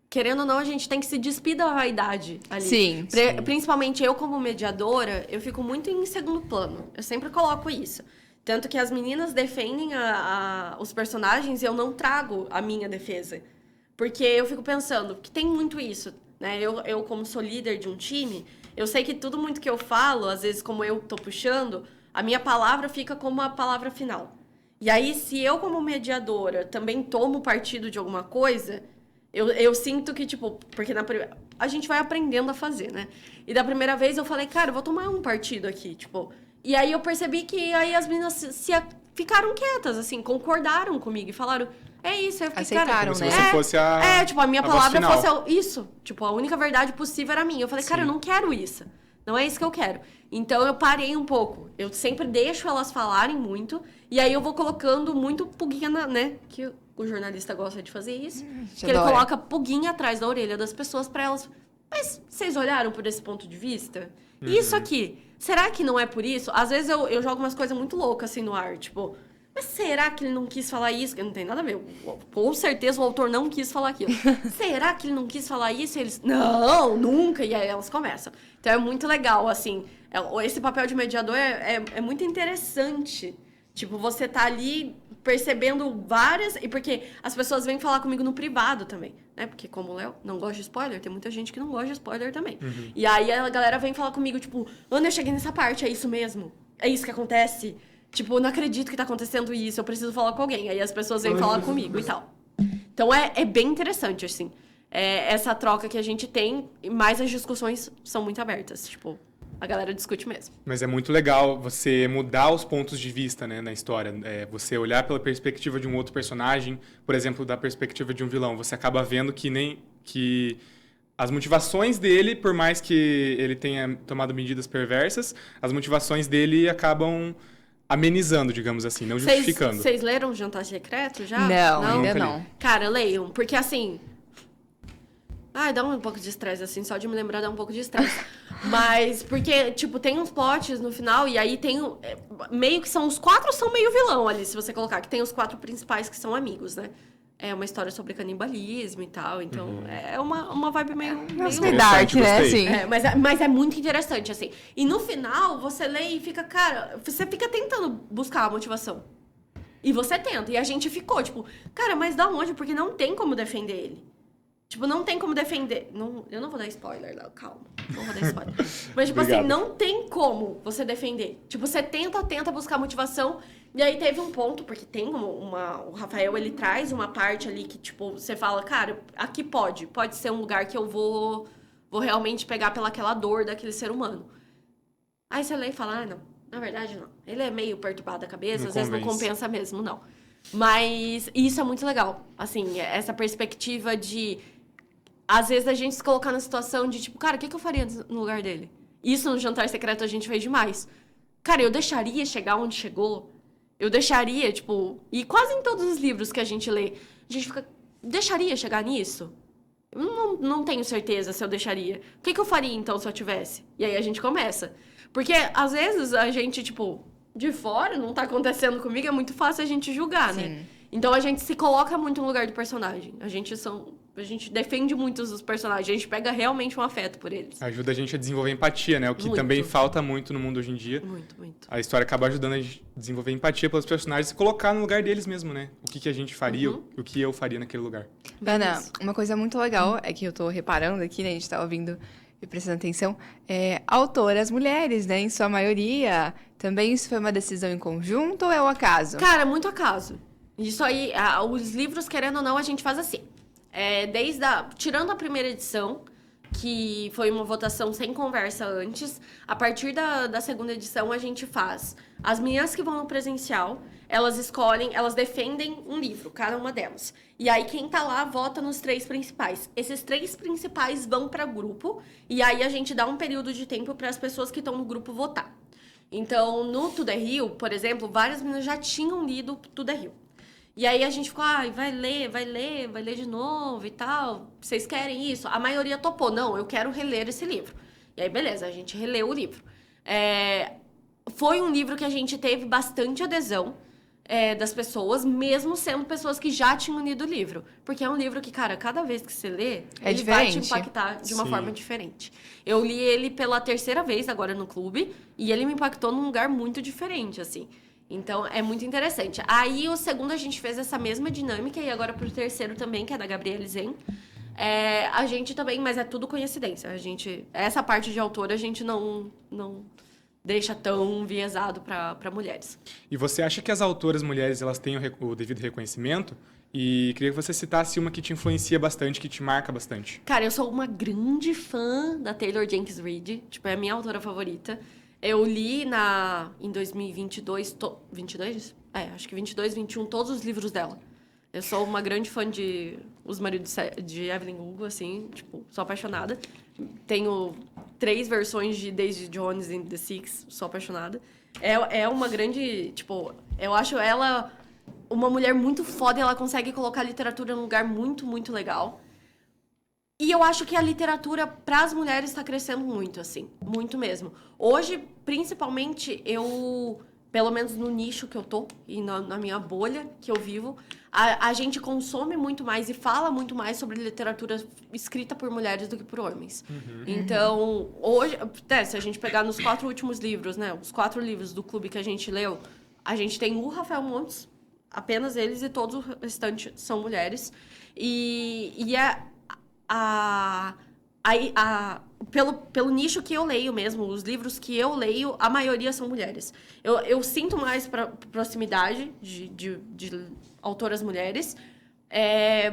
Querendo ou não, a gente tem que se despir da vaidade ali. Sim. Principalmente eu, como mediadora, eu fico muito em segundo plano. Eu sempre coloco isso. Tanto que as meninas defendem os personagens e eu não trago a minha defesa. Porque eu fico pensando que tem muito isso, né? Eu como sou líder de um time... Eu sei que tudo muito que eu falo, às vezes como eu tô puxando, a minha palavra fica como a palavra final. E aí, se eu como mediadora também tomo partido de alguma coisa, eu sinto que, tipo... Porque a gente vai aprendendo a fazer, né? E da primeira vez eu falei, cara, eu vou tomar um partido aqui, tipo... E aí eu percebi que aí as meninas ficaram quietas, assim, concordaram comigo e falaram... É isso, eu fiquei, aceitaram, Como né? se você fosse a... tipo, a minha a voz palavra final. fosse isso. Tipo, a única verdade possível era minha. Eu falei, cara, eu não quero isso. Não é isso que eu quero. Então, eu parei um pouco. Eu sempre deixo elas falarem muito. E aí, eu vou colocando muito puguinha, né? Que o jornalista gosta de fazer isso. Que ele coloca puguinha atrás da orelha das pessoas pra elas... Mas vocês olharam por esse ponto de vista? Isso aqui, será que não é por isso? Às vezes, eu jogo umas coisas muito loucas, assim, no ar. Tipo... Mas será que ele não quis falar isso? Que não tem nada a ver. Com certeza o autor não quis falar aquilo. Será que ele não quis falar isso? E eles, não, nunca. E aí elas começam. Então é muito legal, assim. Esse papel de mediador é muito interessante. Tipo, você tá ali percebendo várias... E porque as pessoas vêm falar comigo no privado também, né? Porque como o Léo não gosta de spoiler, tem muita gente que não gosta de spoiler também. Uhum. E aí a galera vem falar comigo, tipo... Ana, eu cheguei nessa parte, é isso mesmo? É isso que acontece? Tipo, eu não acredito que tá acontecendo isso, eu preciso falar com alguém. Aí as pessoas vêm falar comigo e tal. Então, é bem interessante, assim. Essa troca que a gente tem, mas as discussões são muito abertas. Tipo, a galera discute mesmo. Mas é muito legal você mudar os pontos de vista, né, na história. Você olhar pela perspectiva de um outro personagem, por exemplo, da perspectiva de um vilão. Você acaba vendo que as motivações dele, por mais que ele tenha tomado medidas perversas, as motivações dele acabam amenizando, digamos assim, não justificando. Vocês leram Jantar Secreto já? Não, ainda Nunca li. não. Cara, leiam, porque assim... Ai, dá um pouco de estresse, assim, só de me lembrar dá um pouco de estresse. Mas, porque, tipo, tem uns plots no final, e aí tem meio que são... Os 4 são meio vilão ali, se você colocar, que tem os 4 principais que são amigos, né? É uma história sobre canibalismo e tal, então é uma vibe meio Dark, né? gostei. Sim. mas é muito interessante, assim. E no final, você lê e fica, cara... Você fica tentando buscar a motivação. E você tenta. E a gente ficou, tipo... Cara, mas da onde? Porque não tem como defender ele. Tipo, não tem como defender... Não, eu não vou dar spoiler, não, calma. Não vou dar spoiler. Mas, tipo assim, não tem como você defender. Tipo, você tenta buscar motivação... E aí teve um ponto, porque tem o Rafael, ele traz uma parte ali que, tipo, você fala, cara, aqui pode ser um lugar que eu vou realmente pegar pelaquela dor daquele ser humano. Aí você lê e fala, não, na verdade não. Ele é meio perturbado da cabeça, às vezes não compensa mesmo, não. Mas isso é muito legal, assim, essa perspectiva de, às vezes, a gente se colocar na situação de, tipo, cara, o que eu faria no lugar dele? Isso no Jantar Secreto a gente fez demais. Cara, eu deixaria chegar onde chegou? Eu deixaria, tipo... E quase em todos os livros que a gente lê, a gente fica... Deixaria chegar nisso? Eu não tenho certeza se eu deixaria. O que eu faria, então, se eu tivesse? E aí a gente começa. Porque, às vezes, a gente, tipo... De fora, não tá acontecendo comigo, é muito fácil a gente julgar, né? Então, a gente se coloca muito no lugar do personagem. A gente defende muito os personagens. A gente pega realmente um afeto por eles. Ajuda a gente a desenvolver empatia, né? O que também falta muito no mundo hoje em dia. Muito, muito. A história acaba ajudando a gente a desenvolver empatia pelos personagens e colocar no lugar deles mesmo, né? O que a gente faria, o que eu faria naquele lugar. Ana, uma coisa muito legal é que eu tô reparando aqui, né? A gente tá ouvindo e prestando atenção. Autoras mulheres, né? Em sua maioria. Também isso foi uma decisão em conjunto ou é o acaso? Cara, muito acaso. Isso aí, os livros, querendo ou não, a gente faz assim. Tirando a primeira edição, que foi uma votação sem conversa antes, a partir da segunda edição a gente faz. As meninas que vão no presencial, elas escolhem, elas defendem um livro, cada uma delas. E aí quem tá lá vota nos 3 principais. Esses 3 principais vão para grupo, e aí a gente dá um período de tempo para as pessoas que estão no grupo votar. Então, no Tudo é Rio, por exemplo, várias meninas já tinham lido Tudo é Rio. E aí a gente ficou, vai ler de novo e tal. Vocês querem isso? A maioria topou. Não, eu quero reler esse livro. E aí, beleza, a gente releu o livro. Foi um livro que a gente teve bastante adesão das pessoas, mesmo sendo pessoas que já tinham lido o livro. Porque é um livro que, cara, cada vez que você lê, ele vai te impactar de uma forma diferente. Eu li ele pela 3ª vez agora no clube, e ele me impactou num lugar muito diferente, assim. Então, é muito interessante. Aí, o segundo, a gente fez essa mesma dinâmica, e agora pro 3º também, que é da Gabriele Zen. A gente também, mas é tudo coincidência. Essa parte de autora, a gente não deixa tão enviesado para mulheres. E você acha que as autoras mulheres, elas têm o devido reconhecimento? E queria que você citasse uma que te influencia bastante, que te marca bastante. Cara, eu sou uma grande fã da Taylor Jenkins Reid. Tipo, é a minha autora favorita. Eu li em 2022... 22? Acho que 22, 21, todos os livros dela. Eu sou uma grande fã de Os Maridos de Evelyn Hugo, assim, tipo, sou apaixonada. Tenho 3 versões de Daisy Jones and the Six, sou apaixonada. É uma grande, tipo, eu acho ela uma mulher muito foda e ela consegue colocar a literatura num lugar muito, muito legal. E eu acho que a literatura para as mulheres está crescendo muito, assim, muito mesmo. Hoje, principalmente, pelo menos no nicho que eu tô e na minha bolha que eu vivo, a gente consome muito mais e fala muito mais sobre literatura escrita por mulheres do que por homens. Então, hoje, se a gente pegar nos 4 últimos livros, né, os 4 livros do clube que a gente leu, a gente tem o Rafael Montes, apenas eles, e todos os restantes são mulheres. Pelo nicho que eu leio mesmo, os livros que eu leio, a maioria são mulheres. Eu sinto mais proximidade de autoras mulheres,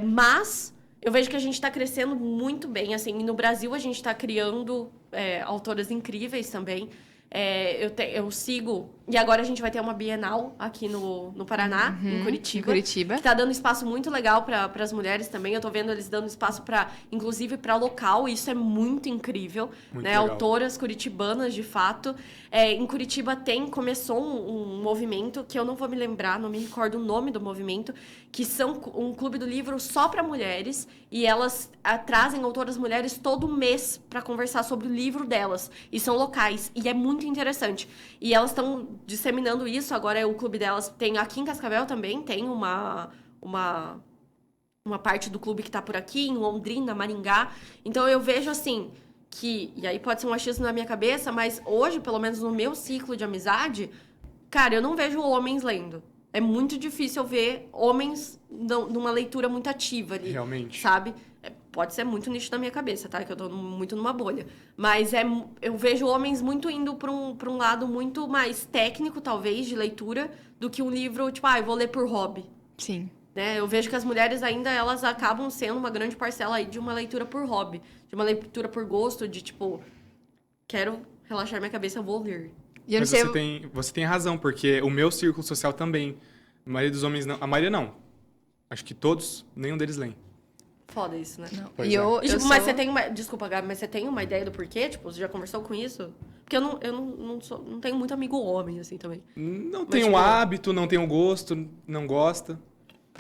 mas eu vejo que a gente está crescendo muito bem. Assim, e no Brasil, a gente está criando autoras incríveis também. Eu sigo... E agora a gente vai ter uma Bienal aqui no Paraná, em Curitiba. Em Curitiba. Que tá dando espaço muito legal para as mulheres também. Eu tô vendo eles dando espaço inclusive para local. E isso é muito incrível. Muito né? legal. Autoras curitibanas, de fato. Em Curitiba começou um movimento que eu não vou me lembrar, não me recordo o nome do movimento, que são um clube do livro só para mulheres. E elas trazem autoras mulheres todo mês para conversar sobre o livro delas. E são locais. E é muito interessante. E elas estão disseminando isso. Agora o clube delas tem aqui em Cascavel também, tem uma parte do clube que tá por aqui, em Londrina, Maringá. Então eu vejo assim que, e aí pode ser um achismo na minha cabeça, mas hoje, pelo menos no meu ciclo de amizade, cara, eu não vejo homens lendo. É muito difícil eu ver homens numa leitura muito ativa ali. Realmente. Sabe? Pode ser muito nicho da minha cabeça, tá? Que eu tô muito numa bolha. Mas eu vejo homens muito indo pra um lado muito mais técnico, talvez, de leitura, do que um livro, tipo, eu vou ler por hobby. Sim. Né? Eu vejo que as mulheres ainda, elas acabam sendo uma grande parcela aí de uma leitura por hobby. De uma leitura por gosto, de tipo, quero relaxar minha cabeça, eu vou ler. E eu não Mas sei... você tem razão, porque o meu círculo social também, a maioria dos homens não... A maioria não. Acho que todos, nenhum deles leem. Foda isso, né? Não. Pois E é. eu, E, eu tipo, mas sou- você tem uma... Desculpa, Gabi, mas você tem uma ideia do porquê? Tipo, você já conversou com isso? Porque eu não tenho muito amigo homem, assim, também. Não Mas, tem tipo, um hábito, não tem um gosto, não gosta.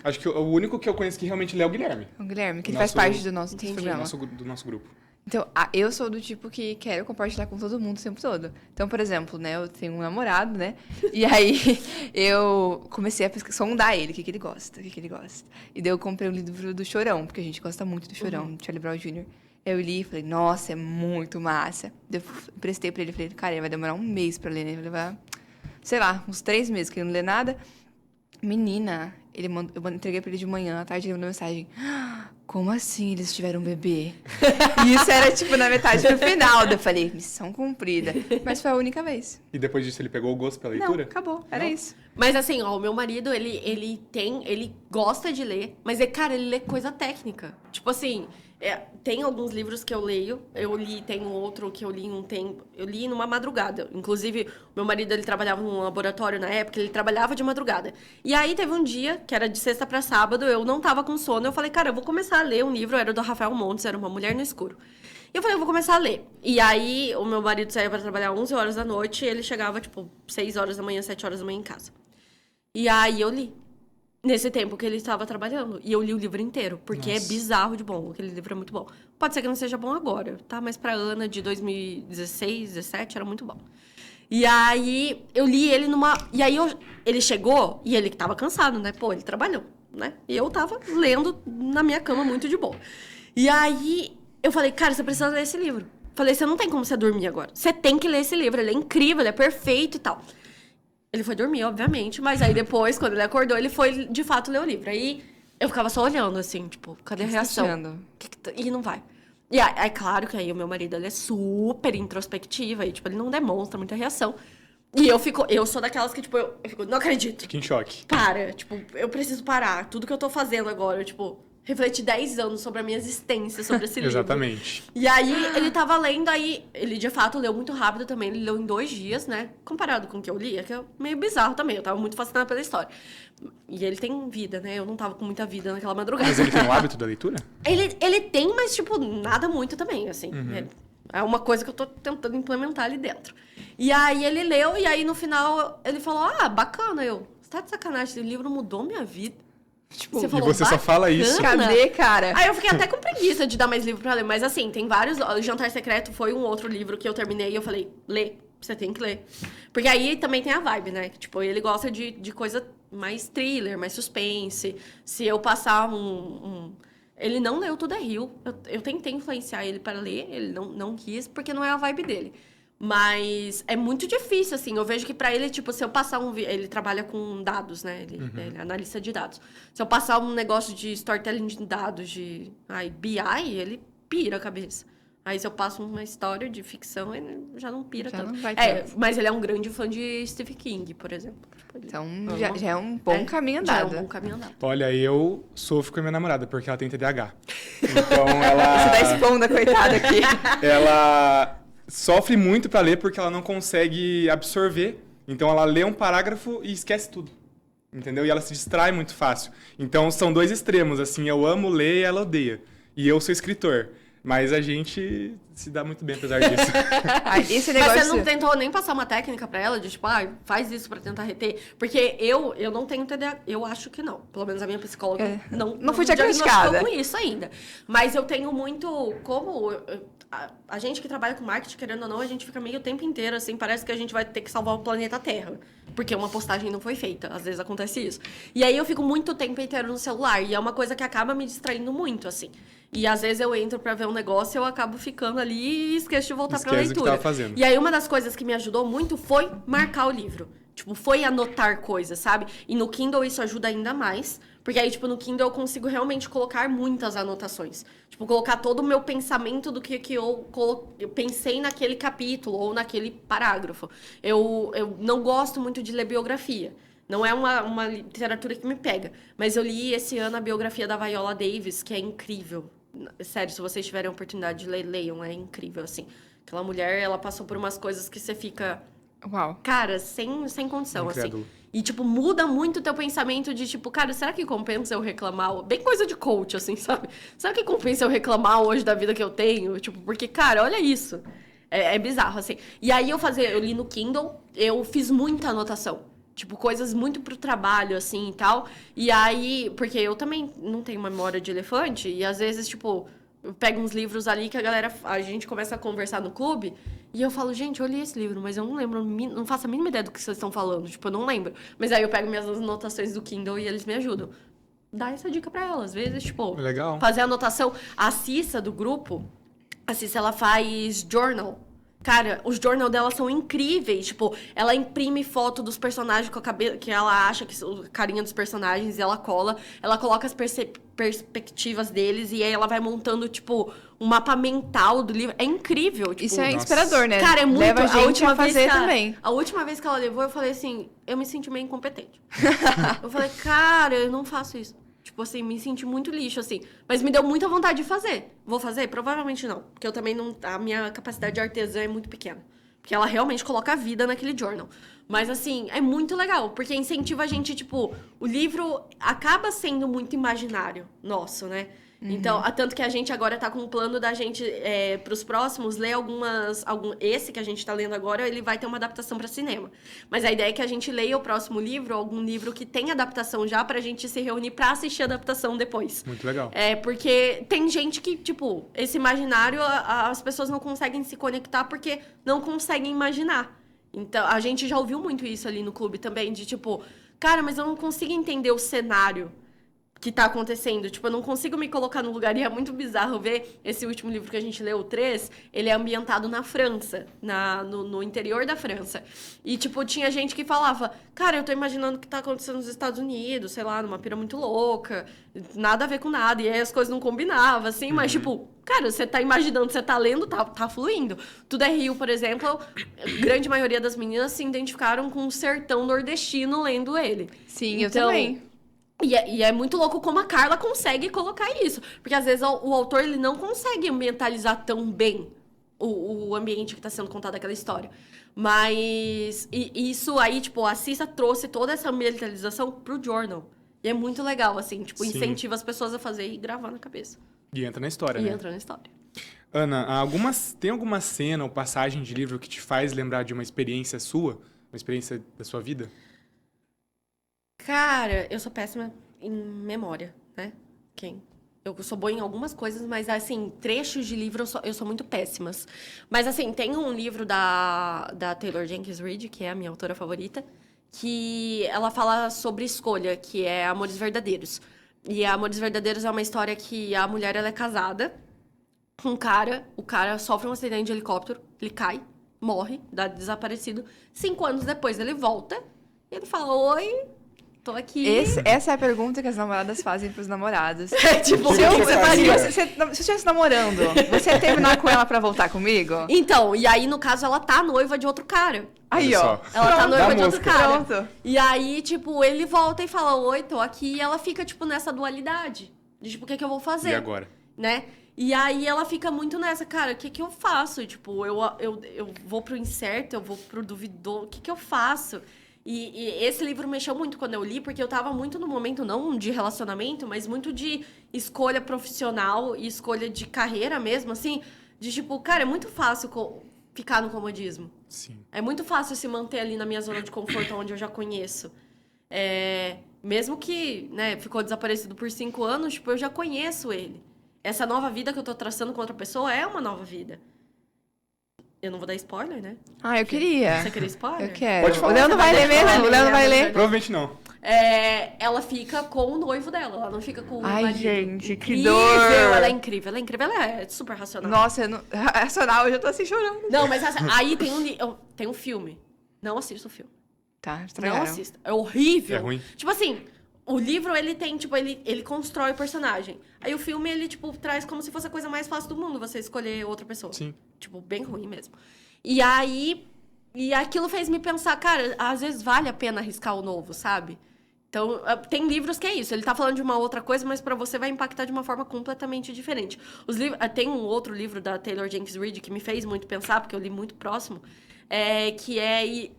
Acho que o único que eu conheço que realmente lê é o Guilherme. O Guilherme, que O ele faz nosso- parte do nosso Entendi. programa. Do nosso grupo. Então, eu sou do tipo que quero compartilhar com todo mundo o tempo todo. Então, por exemplo, né, eu tenho um namorado, né? E aí eu comecei a sondar ele, o que ele gosta, E daí eu comprei um livro do Chorão, porque a gente gosta muito do Chorão, do Charlie Brown Jr. Eu li e falei, nossa, é muito massa. Daí eu emprestei pra ele, falei, cara, ele vai demorar um mês pra ler, né? Vai levar, sei lá, uns 3 meses, que ele não lê nada. Menina, eu entreguei pra ele de manhã, à tarde ele mandou mensagem. Como assim eles tiveram um bebê? E isso era, tipo, na metade pro final. Daí eu falei, missão cumprida. Mas foi a única vez. E depois disso ele pegou o gosto pela Não, leitura? acabou. Era Não? isso. Mas assim, ó, o meu marido, ele gosta de ler, mas, cara, ele lê coisa técnica. Tipo assim, tem alguns livros que eu leio, tem um outro que eu li eu li numa madrugada. Inclusive, o meu marido, ele trabalhava num laboratório na época, ele trabalhava de madrugada. E aí teve um dia, que era de sexta pra sábado, eu não tava com sono, eu falei, cara, eu vou começar a ler um livro, era do Rafael Montes, era Uma Mulher no Escuro. E eu falei, eu vou começar a ler. E aí, o meu marido saía pra trabalhar 11 horas da noite, e ele chegava, tipo, 6 horas da manhã, 7 horas da manhã em casa. E aí eu li. Nesse tempo que ele estava trabalhando. E eu li o livro inteiro, porque Nossa. é bizarro de bom. Aquele livro é muito bom. Pode ser que não seja bom agora, tá? Mas pra Ana, de 2016, 17, era muito bom. E aí, eu li ele E aí, ele chegou, e ele que tava cansado, né? Pô, ele trabalhou, né? E eu tava lendo na minha cama muito de boa. E aí, eu falei, cara, você precisa ler esse livro. Falei, você não tem como você dormir agora. Você tem que ler esse livro, ele é incrível, ele é perfeito e tal. Ele foi dormir, obviamente, mas aí depois, quando ele acordou, ele foi, de fato, ler o livro. Aí, eu ficava só olhando, assim, tipo, cadê a reação? E não vai. E aí, claro que aí o meu marido, ele é super introspectivo, aí, tipo, ele não demonstra muita reação. E eu sou daquelas que, tipo, eu fico, não acredito. Fiquei em choque. Para, tipo, eu preciso parar. Tudo que eu tô fazendo agora, tipo, refletir 10 anos sobre a minha existência, sobre esse livro. Exatamente. E aí, ele tava lendo, aí ele de fato leu muito rápido também, ele leu em 2 dias, né? Comparado com o que eu li, é que é meio bizarro também, eu tava muito fascinada pela história. E ele tem vida, né? Eu não tava com muita vida naquela madrugada. Mas ele tem o hábito da leitura? Ele tem, mas, tipo, nada muito também, assim. É uma coisa que eu tô tentando implementar ali dentro. E aí, ele leu, e aí, no final, ele falou, bacana, você tá de sacanagem, esse livro mudou minha vida. Tipo, E você só fala isso. cadê, cara? Aí eu fiquei até com preguiça de dar mais livro pra ler. Mas assim, tem vários... O Jantar Secreto foi um outro livro que eu terminei e eu falei, lê, você tem que ler. Porque aí também tem a vibe, né? Tipo, ele gosta de coisa mais thriller, mais suspense. Se eu passar Ele não leu Tudo é Rio. Eu tentei influenciar ele para ler, ele não quis, porque não é a vibe dele. Mas é muito difícil, assim. Eu vejo que pra ele, tipo, se eu passar ele trabalha com dados, né? Ele é analista de dados. Se eu passar um negócio de storytelling de dados, de BI, ele pira a cabeça. Aí se eu passo uma história de ficção, ele já não pira Já tanto. não vai tanto. Mas ele é um grande fã de Stephen King, por exemplo. Tipo, Então, já é um bom caminho andado. Já é um bom caminho andado. Olha, eu sofro com a minha namorada, porque ela tem TDAH. Então ela... Você tá expondo a coitada aqui. sofre muito para ler porque ela não consegue absorver. Então ela lê um parágrafo e esquece tudo. Entendeu? E ela se distrai muito fácil. Então são dois extremos, assim, eu amo ler e ela odeia. E eu sou escritor. Mas a gente se dá muito bem apesar disso. Esse negócio... Mas você não tentou nem passar uma técnica pra ela, de tipo, faz isso pra tentar reter? Porque eu não tenho TDAH, eu acho que não. Pelo menos a minha psicóloga não fui diagnosticada com isso ainda. Mas eu tenho muito, como... A gente que trabalha com marketing, querendo ou não, a gente fica meio o tempo inteiro, assim, parece que a gente vai ter que salvar o planeta Terra. Porque uma postagem não foi feita. Às vezes acontece isso. E aí eu fico muito tempo inteiro no celular. E é uma coisa que acaba me distraindo muito, assim. E às vezes eu entro pra ver um negócio e eu acabo ficando ali e esqueço de voltar pra leitura. O que tava fazendo. E aí uma das coisas que me ajudou muito foi marcar o livro. Tipo, foi anotar coisas, sabe? E no Kindle isso ajuda ainda mais. Porque aí, tipo, no Kindle eu consigo realmente colocar muitas anotações. Tipo, colocar todo o meu pensamento do que eu pensei naquele capítulo ou naquele parágrafo. Eu não gosto muito de ler biografia. Não é uma literatura que me pega. Mas eu li esse ano a biografia da Viola Davis, que é incrível. Sério, se vocês tiverem a oportunidade de ler, leiam. É incrível, assim. Aquela mulher, ela passou por umas coisas que você fica... Uau. Cara, sem condição, Incrédulo. assim. E, tipo, muda muito o teu pensamento de, tipo, cara, será que compensa eu reclamar? Bem coisa de coach, assim, sabe? Será que compensa eu reclamar hoje da vida que eu tenho? Tipo, porque, cara, olha isso. É bizarro, assim. E aí eu li no Kindle, eu fiz muita anotação. Tipo, coisas muito pro trabalho, assim, e tal. E aí, porque eu também não tenho uma memória de elefante. E às vezes, tipo, eu pego uns livros ali que a gente começa a conversar no clube. E eu falo, gente, eu li esse livro, mas eu não lembro, não faço a mínima ideia do que vocês estão falando. Tipo, eu não lembro. Mas aí eu pego minhas anotações do Kindle e eles me ajudam. Dá essa dica pra ela. Às vezes, tipo, Legal. fazer anotação. A Cissa, do grupo, a Cissa, ela faz journal. Cara, os journal dela são incríveis. Tipo, ela imprime foto dos personagens com a cabeça, que ela acha que são a carinha dos personagens, e ela cola. Ela coloca as perspectivas deles, e aí ela vai montando, tipo, um mapa mental do livro. É incrível. Tipo, Isso é Nossa. inspirador, né? cara, é muito... Leva a gente última a fazer vez, também. A última vez que ela levou, eu falei assim, eu me senti meio incompetente. Eu falei, cara, eu não faço isso. Tipo assim, me senti muito lixo, assim. Mas me deu muita vontade de fazer. Vou fazer? Provavelmente não. Porque eu também não... A minha capacidade de artesã é muito pequena. Porque ela realmente coloca a vida naquele journal. Mas, assim, é muito legal. Porque incentiva a gente, tipo... O livro acaba sendo muito imaginário nosso, né? Então, tanto que a gente agora tá com um plano da gente, pros próximos, ler esse que a gente tá lendo agora, ele vai ter uma adaptação pra cinema. Mas a ideia é que a gente leia o próximo livro, algum livro que tem adaptação já, pra gente se reunir pra assistir a adaptação depois. Muito legal. Porque tem gente que, tipo, esse imaginário, as pessoas não conseguem se conectar porque não conseguem imaginar. Então, a gente já ouviu muito isso ali no clube também, de tipo, cara, mas eu não consigo entender o cenário que tá acontecendo. Tipo, eu não consigo me colocar no lugar. E é muito bizarro ver esse último livro que a gente leu, o 3, ele é ambientado na França, no interior da França. E, tipo, tinha gente que falava, cara, eu tô imaginando o que tá acontecendo nos Estados Unidos, sei lá, numa pira muito louca, nada a ver com nada. E aí as coisas não combinavam, assim, mas, tipo, cara, você tá imaginando, você tá lendo, tá fluindo. Tudo é Rio, por exemplo, a grande maioria das meninas se identificaram com o sertão nordestino lendo ele. Sim, então, eu também. E é muito louco como a Carla consegue colocar isso. Porque, às vezes, o autor ele não consegue ambientalizar tão bem o ambiente que está sendo contado aquela história. Mas isso aí, tipo, a Cissa trouxe toda essa ambientalização pro journal. E é muito legal, assim, tipo, Sim. incentiva as pessoas a fazer e gravar na cabeça. E entra na história, E né? entra na história. Ana, tem alguma cena ou passagem de livro que te faz lembrar de uma experiência sua? Uma experiência da sua vida? Cara, eu sou péssima em memória, né? Eu sou boa em algumas coisas, mas, assim, trechos de livro eu sou muito péssimas. Mas, assim, tem um livro da Taylor Jenkins Reid, que é a minha autora favorita, que ela fala sobre escolha, que é Amores Verdadeiros. E Amores Verdadeiros é uma história que a mulher, ela é casada com um cara, o cara sofre um acidente de helicóptero, ele cai, morre, dá desaparecido. 5 anos depois ele volta e ele fala, oi... Tô aqui. Essa é a pergunta que as namoradas fazem pros namorados. Tipo, Se eu você fazia? se você estivesse namorando, você ia terminar com ela pra voltar comigo? Então, e aí, no caso, ela tá noiva de outro cara. Aí, Olha ó. só. Ela tá Pronto. noiva Da de outro mosca. cara. Pronto. E aí, tipo, ele volta e fala, oi, tô aqui. E ela fica, tipo, nessa dualidade. De, tipo, o que é que eu vou fazer? E agora? Né? E aí ela fica muito nessa, cara, o que que eu faço? Tipo, eu vou pro incerto, eu vou pro duvidoso, o que que eu faço? E esse livro mexeu muito quando eu li, porque eu tava muito no momento, não de relacionamento, mas muito de escolha profissional e escolha de carreira mesmo, assim, de tipo, cara, é muito fácil ficar no comodismo. Sim. É muito fácil se manter ali na minha zona de conforto, onde eu já conheço. Mesmo que, né, ficou desaparecido por 5 anos, tipo, eu já conheço ele. Essa nova vida que eu tô traçando com outra pessoa é uma nova vida. Eu não vou dar spoiler, né? Ah, eu queria. Você queria spoiler? Eu quero. Pode falar. O Léo não vai ler mesmo? O Léo não vai ler? Provavelmente não. Ela fica com o noivo dela, ela não fica com o Ai, marido. gente, que Incrível, dor. ela é incrível, ela é super racional. Nossa, eu não... racional, eu já tô assim chorando. Não, mas aí tem um filme. Não assista o filme. Tá, Não estragaram. assista. É horrível. É ruim. Tipo assim, o livro, ele tem, tipo, ele constrói o personagem. Aí o filme, ele, tipo, traz como se fosse a coisa mais fácil do mundo, você escolher outra pessoa. Sim. Tipo, bem ruim mesmo. E aí, aquilo fez me pensar, cara, às vezes vale a pena arriscar o novo, sabe? Então, tem livros que é isso. Ele tá falando de uma outra coisa, mas pra você vai impactar de uma forma completamente diferente. Tem um outro livro da Taylor Jenkins Reid que me fez muito pensar, porque eu li muito próximo, que é...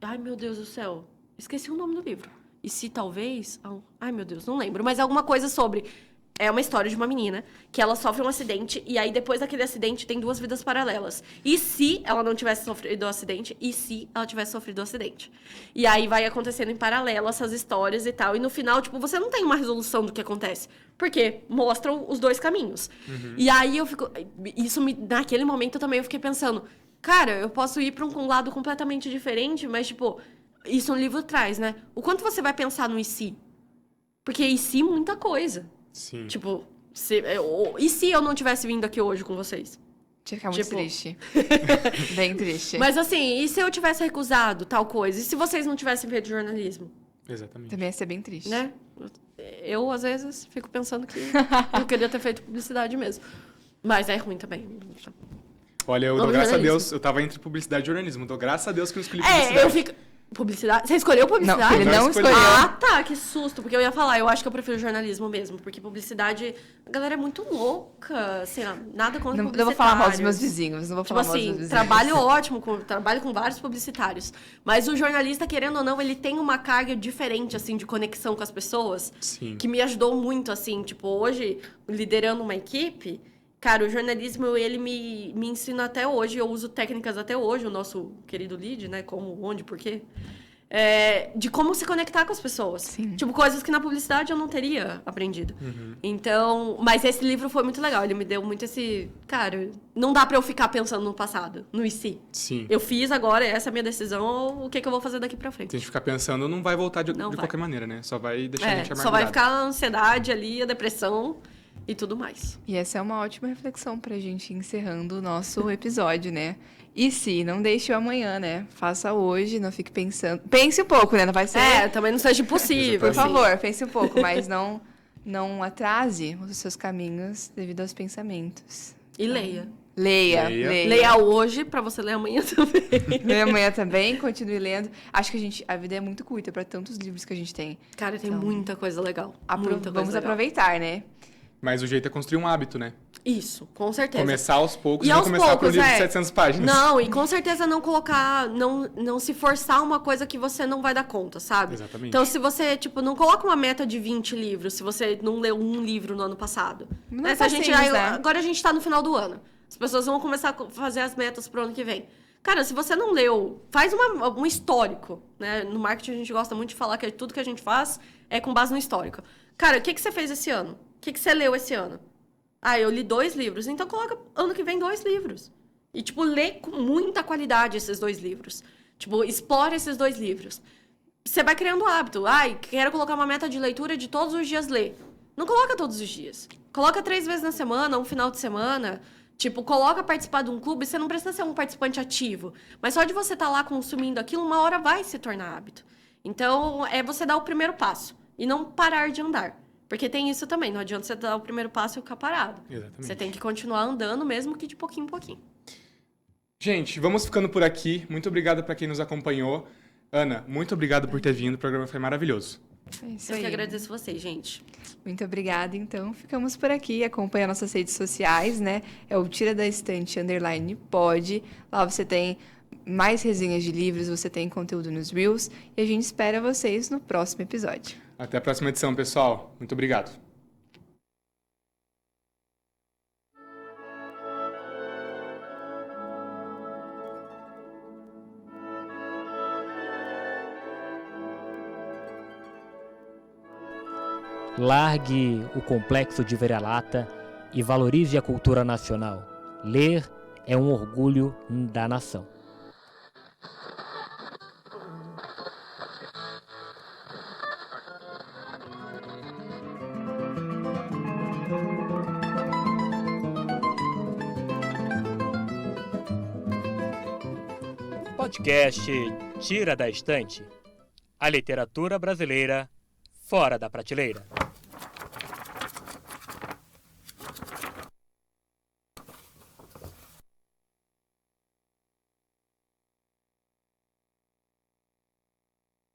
Ai, meu Deus do céu. Esqueci o nome do livro. E se talvez... Ai, meu Deus, não lembro. Mas é alguma coisa sobre... É uma história de uma menina que ela sofre um acidente e aí depois daquele acidente tem 2 vidas paralelas. E se ela não tivesse sofrido o acidente? E se ela tivesse sofrido o acidente? E aí vai acontecendo em paralelo essas histórias e tal. E no final, tipo, você não tem uma resolução do que acontece. Porque mostram os 2 caminhos. Uhum. E aí eu fico... Naquele momento também eu fiquei pensando... Cara, eu posso ir pra um lado completamente diferente, mas, tipo... Isso um livro traz, né? O quanto você vai pensar no e se? Porque e se muita coisa. Sim. Tipo, e se eu não tivesse vindo aqui hoje com vocês? Tinha que ficar muito Tipo... triste. Bem triste. Mas assim, e se eu tivesse recusado tal coisa? E se vocês não tivessem feito jornalismo? Exatamente. Também ia ser bem triste. Né? Eu, às vezes, fico pensando que eu queria ter feito publicidade mesmo. Mas é ruim também. Olha, eu dou graças a Deus. Eu tava entre publicidade e jornalismo. Dou graças a Deus que eu escolhi publicidade. Eu fico... Publicidade? Você escolheu publicidade? Não, ele não escolheu. Ah, tá, que susto. Porque eu ia falar, eu acho que eu prefiro jornalismo mesmo. Porque publicidade, a galera é muito louca. Sei lá, nada contra publicitários. Não vou falar mal dos meus vizinhos. Não vou falar mal dos meus vizinhos. Trabalho ótimo, trabalho com vários publicitários. Mas o jornalista, querendo ou não, ele tem uma carga diferente, assim, de conexão com as pessoas. Sim. Que me ajudou muito, assim. Tipo, hoje, liderando uma equipe... Cara, o jornalismo, ele me ensina até hoje, eu uso técnicas até hoje, o nosso querido lead, né? Como, onde, por quê? De como se conectar com as pessoas. Sim. Tipo, coisas que na publicidade eu não teria aprendido. Uhum. Então, mas esse livro foi muito legal, ele me deu muito esse... Cara, não dá pra eu ficar pensando no passado, no e se. Sim. Eu fiz agora, essa é a minha decisão, o que eu vou fazer daqui pra frente. Se a gente ficar pensando, não vai voltar de vai. qualquer maneira, né? Só vai deixar a gente amargurado. Só vai ficar a ansiedade ali, a depressão... E tudo mais. E essa é uma ótima reflexão pra gente encerrando o nosso episódio, né? E se, não deixe o amanhã, né? Faça hoje, não fique pensando. Pense um pouco, né? Não vai ser... também não seja impossível. Por favor, pense um pouco, mas não atrase os seus caminhos devido aos pensamentos. E leia. Leia. Leia hoje pra você ler amanhã também. Leia amanhã também, continue lendo. Acho que a vida é muito curta pra tantos livros que a gente tem. Cara, tem muita coisa legal. Vamos aproveitar, né? Mas o jeito é construir um hábito, né? Isso, com certeza. Começar aos poucos, e não aos começar poucos, por um livro de 700 páginas. Não, e com certeza não colocar, não se forçar uma coisa que você não vai dar conta, sabe? Exatamente. Então, se você, tipo, não coloca uma meta de 20 livros, se você não leu um livro no ano passado. Não né? Agora a gente tá no final do ano. As pessoas vão começar a fazer as metas pro ano que vem. Cara, se você não leu, faz um histórico, né? No marketing a gente gosta muito de falar que tudo que a gente faz é com base no histórico. Cara, o que você fez esse ano? O que você leu esse ano? Ah, eu li 2 livros. Então, coloca ano que vem 2 livros. E, tipo, lê com muita qualidade esses 2 livros. Tipo, explore esses 2 livros. Você vai criando hábito. Ai, quero colocar uma meta de leitura de todos os dias ler. Não coloca todos os dias. Coloca 3 vezes na semana, um final de semana. Tipo, coloca participar de um clube. Você não precisa ser um participante ativo. Mas só de você estar lá consumindo aquilo, uma hora vai se tornar hábito. Então, é você dar o primeiro passo. E não parar de andar. Porque tem isso também, não adianta você dar o primeiro passo e ficar parado. Exatamente. Você tem que continuar andando, mesmo que de pouquinho em pouquinho. Gente, vamos ficando por aqui. Muito obrigado para quem nos acompanhou. Ana, muito obrigado por ter vindo. O programa foi maravilhoso. É isso Eu aí. que agradeço vocês, gente. Muito obrigada. Então, ficamos por aqui. Acompanhe nossas redes sociais, né? É o Tira da Estante _pod. Lá você tem mais resenhas de livros, você tem conteúdo nos Reels. E a gente espera vocês no próximo episódio. Até a próxima edição, pessoal. Muito obrigado. Largue o complexo de vira-lata e valorize a cultura nacional. Ler é um orgulho da nação. Podcast Tira da Estante. A literatura brasileira fora da prateleira.